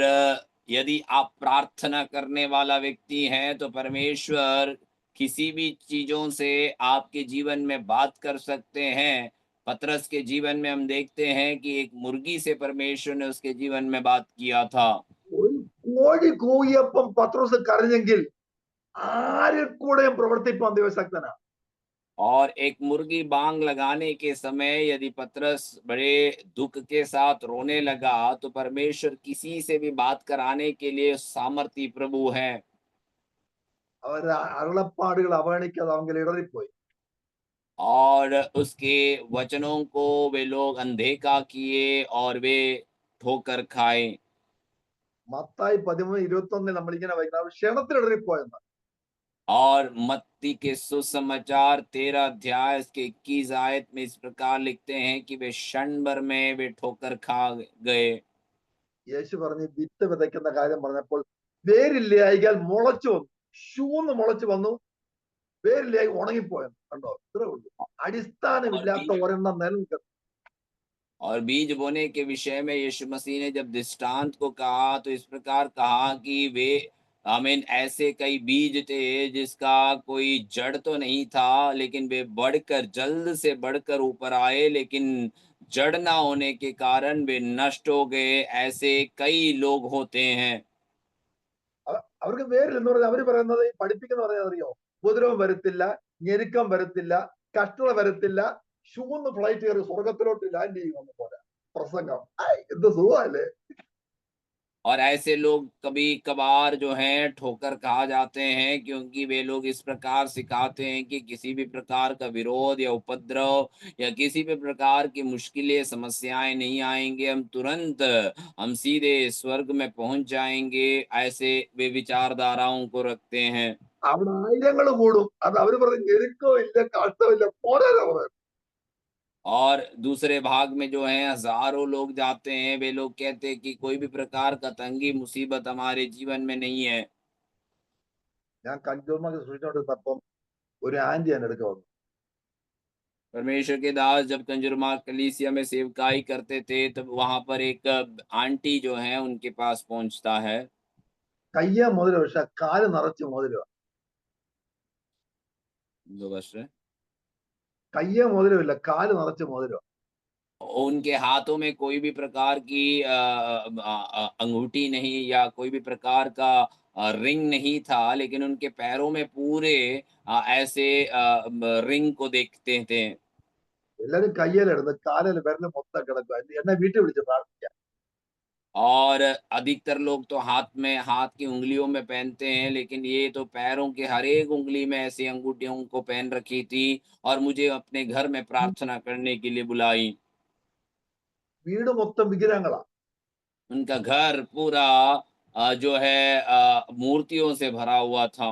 Speaker 1: यदि आप प्रार्थना करने वाला व्यक्ति हैं, तो परमेश्वर किसी भी चीजों से आपके जीवन में बात कर सकते हैं। पतरस के जीवन में हम देखते हैं कि एक मुर्गी से परमेश्वर ने उसके जीवन में बात किया था।
Speaker 2: ഒരു കോഴി കൂകിയപ്പം പത്രോസ് കരഞ്ഞെങ്കിൽ ആരിൽ കൂടെയും പ്രവർത്തിപ്പാൻ ദൈവശക്തനാ.
Speaker 1: और एक मुर्गी बांग लगाने के समय यदि पतरस बड़े दुख के साथ रोने लगा, तो परमेश्वर किसी से भी बात कराने के लिए सामर्थी प्रभु है।
Speaker 2: അവരുടെ അരുളപ്പാടുകൾ അവഗണിക്കാതെ അവങ്കിൽ ഇടറിപ്പോയി.
Speaker 1: और उसके वचनों को वे लोग अनदेखा किए और वे ठोकर खाए।
Speaker 2: മത്തായി 13:21 നമ്മളിങ്ങനെ വായിക്കുന്നത് അവർ ക്ഷണത്തിൽ ഇടറിപ്പോയെന്ന്.
Speaker 1: और मत्ती के सुसमाचार 13 अध्याय इसके 21 आयत में इस प्रकार लिखते हैं कि वे क्षण भर में वे ठोकर खा गए।
Speaker 2: യേശു പറഞ്ഞ് വിത്ത് വിതയ്ക്കുന്ന കാര്യം പറഞ്ഞപ്പോൾ വേരില്ലായികൾ മുളച്ചു വന്നു. ഷൂന്ന് മുളച്ചു വന്നു. വേരില്ലായി ഉണങ്ങിപ്പോയെന്ന്. കണ്ടോ? ഇത്രേ ഉള്ളൂ.
Speaker 1: और
Speaker 2: അടിസ്ഥാനമില്ലാത്ത
Speaker 1: बीज
Speaker 2: ഒരെണ്ണം നിലനിൽക്കുന്നു.
Speaker 1: और बीज बोने के विषय में यीशु मसीह ने जब दृष्टांत को कहा, तो इस प्रकार कहा कि वे आमीन ऐसे कई बीज थे जिसका कोई जड़ तो नहीं था, लेकिन वे बढ़कर जल्द से बढ़कर ऊपर आए, लेकिन जड़ ना होने के कारण वे नष्ट हो गए। ऐसे कई लोग होते हैं।
Speaker 2: അവർക്ക് വേരില്ലെന്ന് പറഞ്ഞാൽ അവര് പറയുന്നത് ഈ പഠിപ്പിക്കുന്ന പറഞ്ഞാൽ അറിയോ, ഉപദ്രവം വരത്തില്ല, ഞെരുക്കം വരത്തില്ല, കഷ്ടത വരത്തില്ല, ഷൂന്ന് ഫ്ലൈറ്റ് കയറി സ്വർഗത്തിലോട്ട് ലാൻഡ് ചെയ്യുമെന്ന് പോലെ പ്രസംഗം. എന്ത് സുഖമല്ലേ.
Speaker 1: और ऐसे लोग कभी कभार जो हैं ठोकर खा जाते हैं, क्योंकि वे लोग इस प्रकार सिखाते हैं कि किसी भी प्रकार का विरोध या उपद्रव या किसी भी प्रकार की मुश्किलें समस्याएं नहीं आएंगे, हम तुरंत हम सीधे स्वर्ग में पहुंच जाएंगे। ऐसे वे विचारधाराओं को रखते हैं।
Speaker 2: അവിടെ ആയിരങ്ങൾ കൂടും. അത് അവര് പറയും ഞെരുക്കവും ഇല്ല, കഷ്ടമില്ല, പോരാ പറയും.
Speaker 1: और दूसरे भाग में जो है हजारों लोग जाते हैं, वे लोग कहते हैं कि कोई भी प्रकार का तंगी मुसीबत हमारे जीवन में नहीं है।
Speaker 2: ഞാൻ കഞ്ചൂർമൊക്കെ സൂക്ഷിച്ചോണ്ടിരുന്നപ്പം ഒരു ആന്റി എന്നെ എടുക്ക വന്നു.
Speaker 1: परमेश्वर के दास जब कंजूरमार्ग कलीसिया में सेवकाई करते थे, तब वहां पर एक आंटी जो है उनके पास पहुंचता है।
Speaker 2: കയ്യ മുതല പക്ഷെ കാല് നിറച്ച് മുതലുക.
Speaker 1: जो वस्त्र
Speaker 2: കയ്യെ മോതിരമില്ല, കാല് നിറച്ച് മോതിരം.
Speaker 1: उनके हाथों में कोई भी प्रकार की अंगूठी नहीं या कोई भी प्रकार का रिंग नहीं था, लेकिन उनके पैरों में पूरे ऐसे रिंग को देखते थे।
Speaker 2: എല്ലാരും കയ്യേലിടുന്നു, കാലിൽ വിരല് മൊത്തം കിടക്കുക. എന്നെ വീട്ടിൽ വിളിച്ച് പ്രാർത്ഥിക്കാം.
Speaker 1: और अधिकतर लोग तो हाथ की उँगलियों में पहनते हैं, लेकिन ये तो पैरों के हर एक उँगली में ऐसी अंगूठियों को पहन रखी थी और मुझे अपने घर में प्रार्थना करने के लिए बुलाई।
Speaker 2: വീട് മൊത്തം വിഗ്രഹങ്ങളാ.
Speaker 1: उनका घर पूरा जो है मूर्तियों से भरा हुआ था।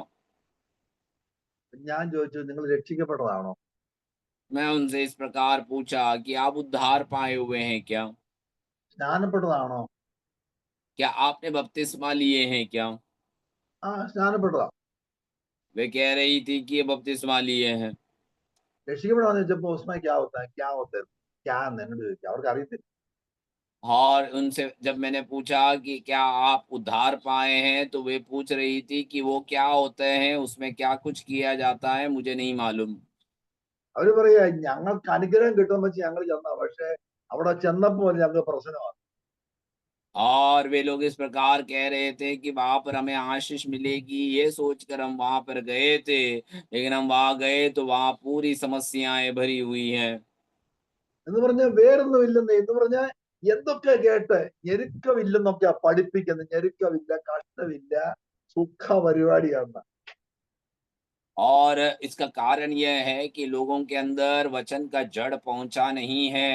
Speaker 2: ഞാൻ ചോദിച്ചു, നിങ്ങൾ രക്ഷിക്കപ്പെട്ടതാണോ?
Speaker 1: मैं उनसे इस प्रकार पूछा कि आप उद्धार पाए हुए हैं क्या?
Speaker 2: സ്നാനപ്പെട്ടതാണോ?
Speaker 1: क्या आपने बपतिस्मा लिए हैं क्या?
Speaker 2: ആ, സ്നാനപ്പെട്ടതാ.
Speaker 1: वे कह रही थी कि ये बपतिस्मा लिए हैं।
Speaker 2: രക്ഷിക്കപ്പെടാന്ന് ചോദിച്ചപ്പോ ഉസ്മാൻ ക്യാ होता है, क्या होता है, क्या എന്നോട് ചോദിച്ചു. അവർക്ക് അറിയത്തില്ല.
Speaker 1: और उनसे जब मैंने पूछा कि क्या आप उद्धार पाए हैं, तो वे पूछ रही थी कि वो क्या होते हैं, उसमें क्या कुछ किया जाता है, मुझे नहीं मालूम।
Speaker 2: അവര് പറയാ, ഞങ്ങൾക്ക് അനുഗ്രഹം കിട്ടുമെന്ന് വെച്ച് ഞങ്ങൾ ചെന്ന, പക്ഷെ അവിടെ ചെന്നപ്പോൾ ഞങ്ങൾക്ക് പ്രശ്നമാണ്.
Speaker 1: और वे लोग इस प्रकार कह रहे थे कि वहां पर हमें आशीष मिलेगी, ये सोचकर हम वहां पर गए थे, लेकिन हम वहां गए तो वहां पूरी समस्याएं भरी हुई हैं।
Speaker 2: എന്ന് പറഞ്ഞ വേറൊന്നും ഇല്ലെന്ന്, എന്ന് പറഞ്ഞാൽ എന്തൊക്കെ കേട്ട് ഞെരുക്കമില്ലെന്നൊക്കെയാ പഠിപ്പിക്കുന്നത്. ഞെരുക്കമില്ല, കഷ്ടമില്ല, സുഖ പരിപാടിയാണ്.
Speaker 1: और इसका कारण यह है कि लोगों के अंदर वचन का जड़ पहुंचा नहीं है।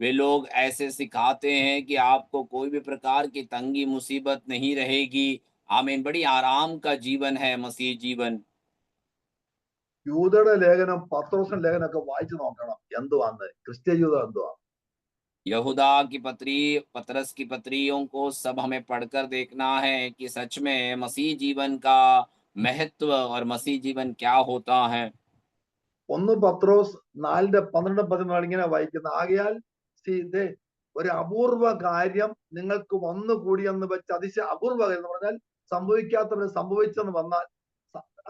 Speaker 1: वे लोग ऐसे सिखाते हैं कि आपको कोई भी प्रकार की तंगी मुसीबत नहीं रहेगी। आमीन। बड़ी आराम का जीवन है मसीह जीवन।
Speaker 2: യൂതയുടെ ലേഖനം, പത്രോസിന്റെ ലേഖനമൊക്കെ വായിച്ചു നോക്കണം, എന്തുവാന്ന്, ക്രിസ്ത്യ യൂത എന്തുവാ.
Speaker 1: यहूदा की पत्री, पतरस की पत्रियों को सब हमें पढ़कर देखना है कि सच में मसीह जीवन का महत्व और मसीह जीवन क्या होता है।
Speaker 2: 1 പത്രോസ് 4:12-14 ഇങ്ങനെ വായിക്കുന്ന, ആകയാൽ ദേ ഒരു അപൂർവ കാര്യം നിങ്ങൾക്ക് വന്നു കൂടിയെന്ന് വെച്ച് അപൂർവ കാര്യം എന്ന് പറഞ്ഞാൽ സംഭവിക്കാത്തവരെ സംഭവിച്ചെന്ന് വന്നാൽ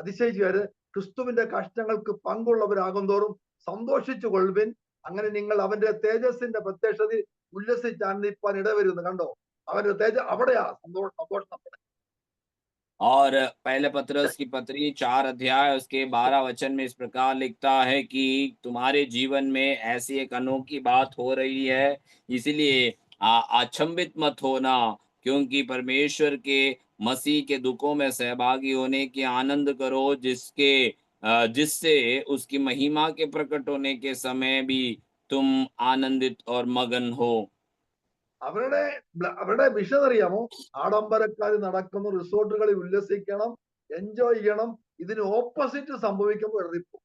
Speaker 2: അതിശയിച്ചുവര്, ക്രിസ്തുവിന്റെ കഷ്ടങ്ങൾക്ക് പങ്കുള്ളവരാകും തോറും സന്തോഷിച്ചു കൊള്ളുവിൻ. അങ്ങനെ നിങ്ങൾ അവന്റെ തേജസ്സിന്റെ പ്രത്യക്ഷത ഉല്ലസിച്ചാനന്ദിപ്പാൻ ഇടവരുന്നു. കണ്ടോ, അവന്റെ അവിടെയാ സന്തോഷം.
Speaker 1: और पहले पतरस की पत्री 4 अध्याय उसके 12 वचन में इस प्रकार लिखता है कि तुम्हारे जीवन में ऐसी एक अनोखी बात हो रही है, इसलिए अचंभित मत होना, क्योंकि परमेश्वर के मसीह के दुखों में सहभागी होने की आनंद करो, जिससे उसकी महिमा के प्रकट होने के समय भी तुम आनंदित और मगन हो।
Speaker 2: അവരുടെ അവരുടെ വിഷൻ അറിയാമോ? ആഡംബരക്കാർ നടക്കുന്നു, റിസോർട്ടുകളിൽ ഉല്ലസിക്കണം, എൻജോയ് ചെയ്യണം. ഇതിന് ഓപ്പോസിറ്റ് സംഭവിക്കുമ്പോൾ എറിപ്പോ.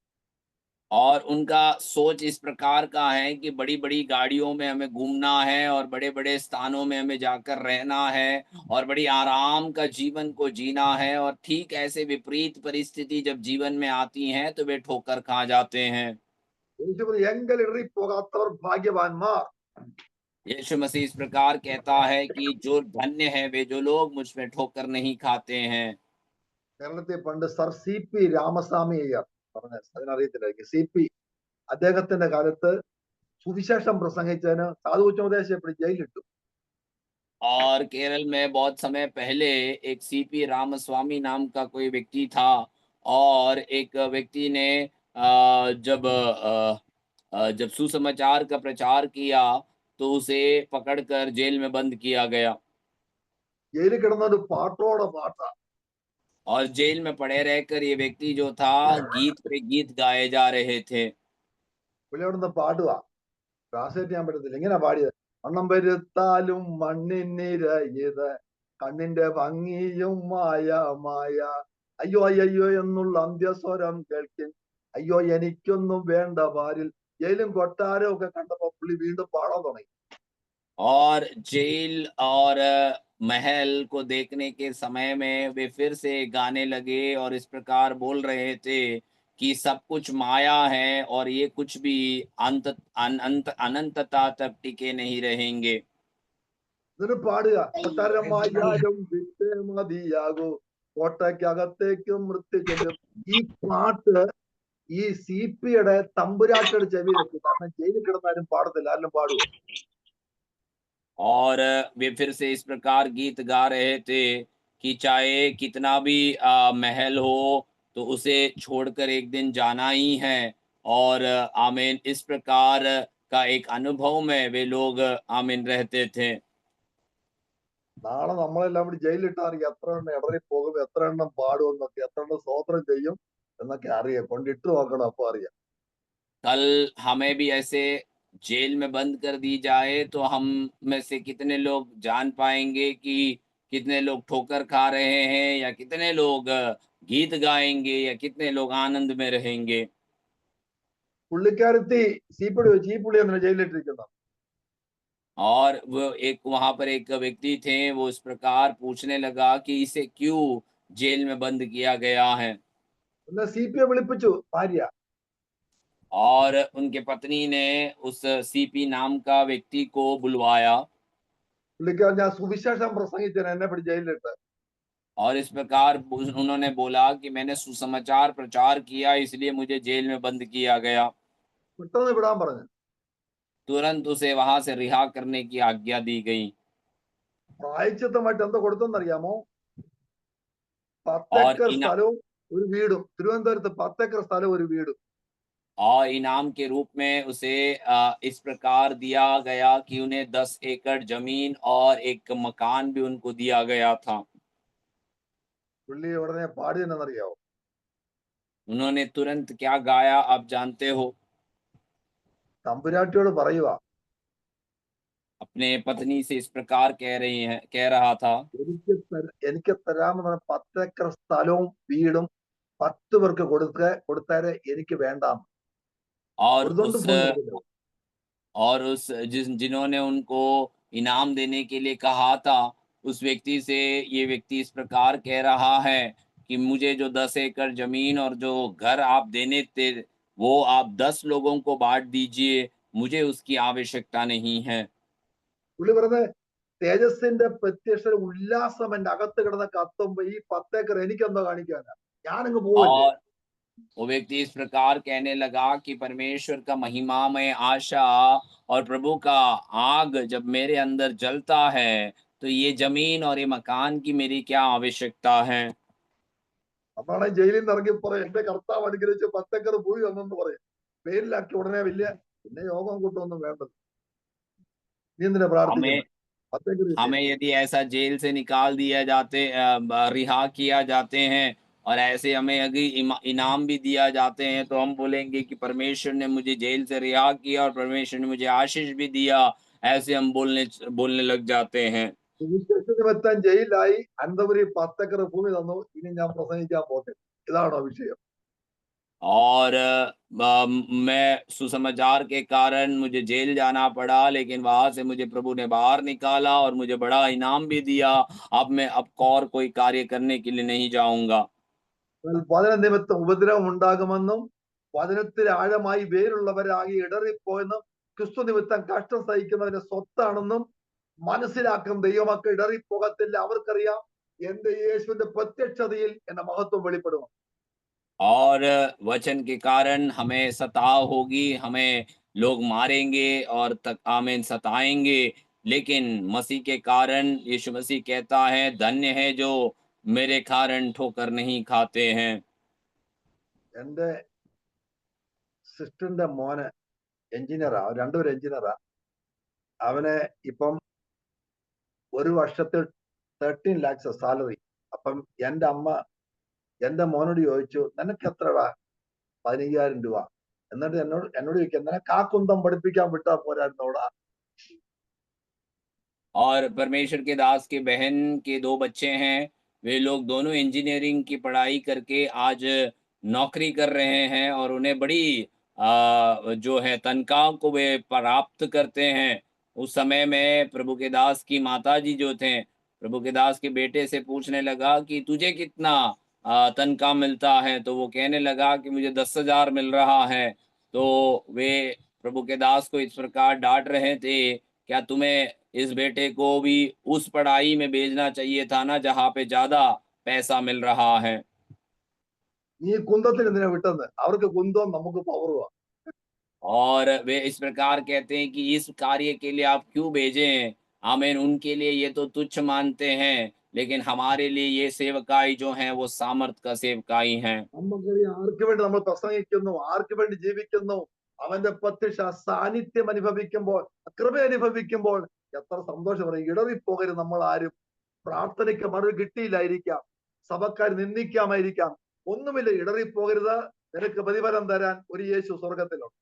Speaker 1: और उनका सोच इस प्रकार का है कि बड़ी-बड़ी गाड़ियों में हमें घूमना है और बड़े-बड़े स्थानों में हमें जाकर रहना है और बड़ी आराम का जीवन को जीना है, और ठीक ऐसे विपरीत परिस्थिति जब जीवन में आती हैं तो वे ठोकर खा जाते हैं।
Speaker 2: എങ്കിൽ ഇറിപ്പോകാത്തവർ ഭാഗ്യവാന്മാർ.
Speaker 1: यीशु मसीह इस प्रकार कहता है कि जो धन्य है वे जो लोग मुझ में ठोकर नहीं खाते हैं।
Speaker 2: കേരളത്തിൽ പണ്ട് സർ CP രാമസ്വാമി അയ്യർ പറഞ്ഞ, അതിനറിയത്തില്ലായിരിക്കും, CP അദ്ദേഹത്തിന്റെ കാലത്ത് സുവിശേഷം പ്രസംഗിച്ചതിന് സാധുച്ചോദേശം ജയിലിട്ടു.
Speaker 1: और केरल में बहुत समय पहले एक सीपी रामस्वामी नाम का कोई व्यक्ति था, और एक व्यक्ति ने जब सुसमाचार का प्रचार किया तो उसे पकड़कर जेल में बंद किया गया।
Speaker 2: ജയിലിൽ കിടന്നൊരു പാട്ടോടെ പാട്ടാ.
Speaker 1: और जेल में पड़े रहकर ये व्यक्ति जो था गीत पे गीत गाए जा रहे थे।
Speaker 2: പുള്ളിയോടൊന്ന് പാടുവാ, ട്രാൻസ്ലേറ്റ് ചെയ്യാൻ പറ്റത്തില്ല, ഇങ്ങനെ പാടിയത്. മണ്ണം വരുത്താലും മണ്ണിനിരയത് കണ്ണിന്റെ ഭംഗിയും മായ മായ, അയ്യോ അയ്യോ എന്നുള്ള അന്ത്യസ്വരം കേൾക്കും, അയ്യോ എനിക്കൊന്നും വേണ്ട പാരിൽ. ജയിലും കൊട്ടാരവും ഒക്കെ കണ്ടപ്പോ പുള്ളി വീണ്ടും പാടാൻ തുടങ്ങി.
Speaker 1: और जेल और महल को देखने के समय में वे फिर से गाने लगे और इस प्रकार बोल रहे थे कि सब कुछ माया है और ये कुछ भी अनंतता तक टिके नहीं रहेंगे।
Speaker 2: എന്നിട്ട് പാടുക, കൊട്ടാരമായാലും വിട്ട് മതിയാകൂ, കോട്ടയ്ക്കകത്തേക്കും മൃത്യു ചെല്ലും. ഈ പാട്ട് ഈ CP-യുടെ തമ്പുരാട്ടിയുടെ ചെവിയിലെത്തി. കാരണം ജയിലിൽ കിടന്നാലും പാടത്തില്ല, ആരും പാടുവോ?
Speaker 1: और वे फिर से इस प्रकार गीत गा रहे थे कि चाहे कितना भी महल हो तो उसे छोड़कर एक दिन जाना ही है। और आमीन, इस प्रकार का एक अनुभव में वे लोग आमीन रहते थे।
Speaker 2: നാളെ നമ്മളെല്ലാം കൂടി ജയിലിലിട്ടാൽ അറിയാം എത്ര എണ്ണം ഇടറി പോകും, എത്ര എണ്ണം പാടും എന്നൊക്കെ, എത്ര എണ്ണം സ്തോത്രം ചെയ്യും എന്നൊക്കെ അറിയാം. കൊണ്ടിട്ട് നോക്കണം, അപ്പൊ അറിയാം.
Speaker 1: कल हमें भी ऐसे जेल में बंद कर दी जाए तो हम में से कितने लोग जान पाएंगे कि कितने लोग ठोकर खा रहे हैं, या कितने लोग गीत गाएंगे, या कितने लोग आनंद में रहेंगे।
Speaker 2: പുള്ളിക്കാരത്തി CP-യോട് ചോദിച്ചു, ഈ പുള്ളി എന്തിനാ ജയിലിലിട്ടിരിക്കുന്നത്?
Speaker 1: और वो एक वहां पर एक व्यक्ति थे, वो इस प्रकार पूछने लगा कि इसे क्यों जेल में बंद किया गया है।
Speaker 2: എന്നാൽ CP-യെ വിളിപ്പിച്ചു ഭാര്യ.
Speaker 1: और उनके पत्नी ने उस सीपी नाम का व्यक्ति को बुलवाया
Speaker 2: പുള്ളിക്കാരൻ, ഞാൻ സുവിശേഷം പ്രസംഗിച്ചതിന് എന്നെ പിടി ജയിലിലിട്ട്.
Speaker 1: और इस प्रकार उन्होंने बोला कि मैंने सुसमाचार प्रचार किया, इसलिए मुझे जेल में बंद किया गया।
Speaker 2: പെട്ടെന്ന് വിടാൻ പറഞ്ഞു.
Speaker 1: तुरंत उसे वहां से रिहा करने की आज्ञा दी गई।
Speaker 2: പ്രായശ്ചിത്തമായിട്ട് എന്താ കൊടുത്തെന്നറിയാമോ? 10
Speaker 1: और
Speaker 2: ഏക്കർ സ്ഥലവും ഒരു വീടും. തിരുവനന്തപുരത്ത് 10 ഏക്കർ സ്ഥലവും ഒരു വീടും.
Speaker 1: और इनाम के रूप में उसे इस प्रकार दिया गया कि उन्हें 10 एकड़ जमीन और एक मकान भी उनको दिया गया था।
Speaker 2: പുള്ളി ഉടനെ പാടിയെന്നറിയാവോ?
Speaker 1: उन्होंने तुरंत क्या गाया, आप जानते हो?
Speaker 2: തമ്പുരാട്ടിയോട് പറയുക,
Speaker 1: अपने पत्नी से इस प्रकार कह रहा था
Speaker 2: എനിക്ക് തരാമെന്ന് പറഞ്ഞ 10 ഏക്കർ സ്ഥലവും വീടും 10 പേർക്ക് കൊടുത്തേരെ, എനിക്ക് വേണ്ടാം.
Speaker 1: और
Speaker 2: ഒരു തൊണ്ട്
Speaker 1: उस
Speaker 2: ഭൂമി കൊടുത്തില്ല.
Speaker 1: जिन्होंने उनको इनाम देने के लिए कहा था, उस व्यक्ति से ये व्यक्ति इस प्रकार कह रहा है कि मुझे जो 10 एकड़ जमीन और जो घर आप देने थे, वो आप 10 लोगों को बांट दीजिए, मुझे उसकी आवश्यकता नहीं है।
Speaker 2: പുള്ളി പറഞ്ഞത്, തേജസ്സിന്റെ പ്രത്യക്ഷ ഉല്ലാസം എന്റെ അകത്ത് കിടന്ന കത്തുമ്പോ ഈ 10 ഏക്കർ എനിക്കെന്തോ കാണിക്കാനാ, ഞാനങ്ങ് പോവല്ലേ.
Speaker 1: और वो व्यक्ति इस प्रकार कहने लगा कि परमेश्वर का महिमामय आशा और प्रभु का आग जब मेरे अंदर जलता है, तो ये जमीन और ये मकान की मेरी क्या आवश्यकता है।
Speaker 2: അതാണ് ജയിലിൽ നിന്ന് ഇറങ്ങി പറയും, എന്റെ കർത്താവ് അനുഗ്രഹിച്ച് 10 ഏക്കർ ഭൂമി വന്നെന്ന് പറയും. പേരിലാക്കി ഉടനെ വലിയ പിന്നെ യോഗം കൂട്ടൊന്നും വേണ്ടത്. നീ എന്തിനാ
Speaker 1: हमें
Speaker 2: പ്രാർത്ഥിക്കുന്നത്? 10 ഏക്കർ
Speaker 1: हमें यदि ऐसा जेल से निकाल दिया जाते, रिहा किया जाते हैं, और ऐसे हमें अगर इनाम भी दिया जाते हैं, तो हम बोलेंगे कि परमेश्वर ने मुझे जेल से रिहा किया और परमेश्वर ने मुझे आशीष भी दिया। ऐसे हम बोलने बोलने लग जाते हैं।
Speaker 2: സുവിശേഷ നിമിത്തം ജയിലായി അനന്തപുരി 10 ഏക്കർ ഭൂമി തന്നു, ഇനി ഞാൻ പ്രസംഗിക്കാൻ പോട്ടെ. ഇതാണോ വിഷയം?
Speaker 1: और मैं सुसमाचार के कारण मुझे जेल जाना पड़ा, लेकिन वहां से मुझे प्रभु ने बाहर निकाला और मुझे बड़ा इनाम भी दिया। अब मैं अब और कोई कार्य करने के लिए नहीं जाऊंगा।
Speaker 2: വചന നിമിത്തം ഉപദ്രവം ഉണ്ടാകുമെന്നും വചനത്തിൽ ആഴമായി വേരുള്ളവരാകി ഇടറിപ്പോയെന്നും ക്രിസ്തു നിമിത്തം കഷ്ടം സഹിക്കുന്നവന്റെ സ്വത്താണെന്നും മനസ്സിലാക്കും ദൈവമക്കൾ ഇടറിപ്പോകത്തില്ല. അവർക്കറിയാം എന്റെ യേശുവിന്റെ പ്രത്യക്ഷതയിൽ എന്റെ മഹത്വം വെളിപ്പെടും.
Speaker 1: और वचन के कारण हमें सताव होगी, हमें लोग मारेंगे और तक आमीन सताएंगे, लेकिन मसीह के कारण यीशु मसीह कहता है, धन्य है जो मेरे कारण ठोकर नहीं खाते हैं।
Speaker 2: എന്റെ സിസ്റ്ററിന്റെ മോന് എഞ്ചിനീയറാ, രണ്ടുപേരും എഞ്ചിനീയറാ. അവന് ഇപ്പം ഒരു വർഷത്തിൽ 13 lakhs സാലറി. അപ്പം എന്റെ അമ്മ എന്റെ മോനോട് ചോദിച്ചു, നിനക്ക് എത്രടാ? 15,000 രൂപ. എന്നിട്ട് എന്നോട് ചോദിക്കാം, നിനക്ക് ആ കുന്തം പഠിപ്പിക്കാൻ വിട്ടാ പോരായിരുന്നോടാ?
Speaker 1: और परमेश्वर के दास के बहन के 2 बच्चे हैं, वे लोग दोनों इंजीनियरिंग की पढ़ाई करके आज नौकरी कर रहे हैं, और उन्हें बड़ी जो है तनख्वाह को वे प्राप्त करते हैं। उस समय में प्रभु के दास की माताजी जो थे, प्रभु के दास के बेटे से पूछने लगा कि तुझे कितना तनख्वाह मिलता है? तो वो कहने लगा कि मुझे 10,000 मिल रहा है। तो वे प्रभु के दास को इस प्रकार डांट रहे थे, क्या तुम्हें इस बेटे को भी उस पढ़ाई में भेजना चाहिए था ना, जहाँ पे ज्यादा पैसा मिल रहा है।
Speaker 2: നീ കുന്തത്തിന് എന്തിനാ വിട്ടെന്ന്? അവർക്ക് കുന്തവും നമുക്ക് പവറുവാ.
Speaker 1: और वे इस प्रकार कहते हैं कि इस कार्य के लिए आप क्यों भेजे हैं? आमीन। उनके लिए ये तो तुच्छ मानते हैं, लेकिन हमारे लिए ये सेवकाई जो है वो सामर्थ का सेवकाई है।
Speaker 2: നമുക്കറിയാം ആർക്ക് വേണ്ടി നമ്മൾ പ്രസംഗിക്കുന്നു, ആർക്ക് വേണ്ടി ജീവിക്കുന്നു. അവന്റെ പ്രത്യക്ഷ സാന്നിധ്യം അനുഭവിക്കുമ്പോൾ, കൃപ അനുഭവിക്കുമ്പോൾ എത്ര സന്തോഷം പറയും. ഇടറിപ്പോകരുത്. നമ്മൾ ആരും പ്രാർത്ഥനയ്ക്ക് മറുപടി കിട്ടിയില്ലായിരിക്കാം, സഭക്കാർ നിന്ദിക്കാമായിരിക്കാം, ഒന്നുമില്ല. ഇടറിപ്പോകരുത്. നിനക്ക് പ്രതിഫലം തരാൻ ഒരു യേശു സ്വർഗത്തിലുണ്ട്.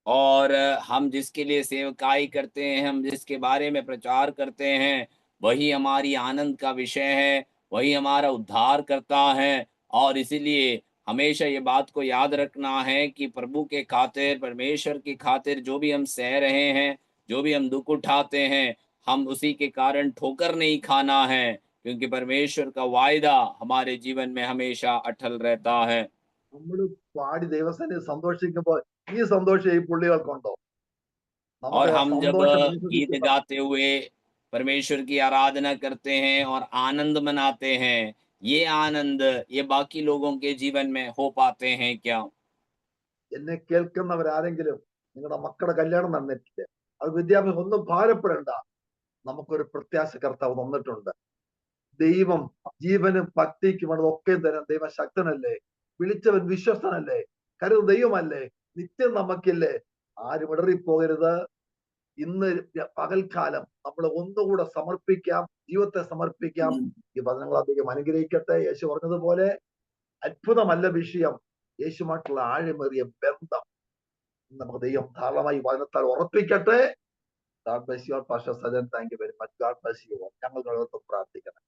Speaker 1: और हम जिसके लिए सेवकाई करते हैं, हम जिसके बारे में प्रचार करते हैं, वही हमारी आनंद का विषय है, वही हमारा उद्धार करता है। और इसीलिए हमेशा ये बात को याद रखना है कि प्रभु के खातिर, परमेश्वर की खातिर जो भी हम सह रहे हैं, जो भी हम दुख उठाते हैं, हम उसी के कारण ठोकर नहीं खाना है, क्योंकि परमेश्वर का वायदा हमारे जीवन में हमेशा अटल रहता है।
Speaker 2: നമ്മൾ പാടി ദൈവസേനയിൽ സന്തോഷിക്കുമ്പോൾ ഈ സന്തോഷം ഈ പുള്ളികൾക്കുണ്ടോ?
Speaker 1: और
Speaker 2: നമുക്ക് ആ
Speaker 1: हम जब
Speaker 2: സന്തോഷം
Speaker 1: गीत
Speaker 2: അനുഭവിക്കുന്ന
Speaker 1: गाते हुए परमेश्वर की आराधना करते हैं और आनंद मनाते हैं, ये आनंद ये बाकी लोगों के जीवन में हो पाते हैं क्या?
Speaker 2: എന്നെ കേൾക്കുന്നവരാരെങ്കിലും നിങ്ങളുടെ മക്കളുടെ കല്യാണം നടന്നിട്ടില്ലേ? അത് വിദ്യാഭ്യാസം ഒന്നും ഭാരപ്പെടേണ്ട. നമുക്കൊരു പ്രത്യാശ കർത്താവ് തന്നിട്ടുണ്ട്. ദൈവം ജീവനും ഭക്തിക്കും ഒക്കെ തരാൻ ദൈവം ശക്തനല്ലേ? വിളിച്ചവൻ വിശ്വസ്തനല്ലേ? കരുത് ദൈവമല്ലേ? നിത്യം നമുക്കില്ലേ? ആരും ഇടറിപ്പോകരുത്. ഇന്ന് പകൽക്കാലം നമ്മൾ ഒന്നുകൂടെ സമർപ്പിക്കാം, ജീവിതത്തെ സമർപ്പിക്കാം. ഈ വചനങ്ങൾ അധികം അനുഗ്രഹിക്കട്ടെ. യേശു പറഞ്ഞതുപോലെ അത്ഭുതമല്ല വിഷയം, യേശുമായിട്ടുള്ള ആഴമേറിയ ബന്ധം നമുക്ക് ദൈവം ധാരാളമായി വചനത്താൽ ഉറപ്പിക്കട്ടെ. God bless you all, Pastor Sajan. Thank you very much. God bless you all. ഞങ്ങൾ പ്രാർത്ഥിക്കണം.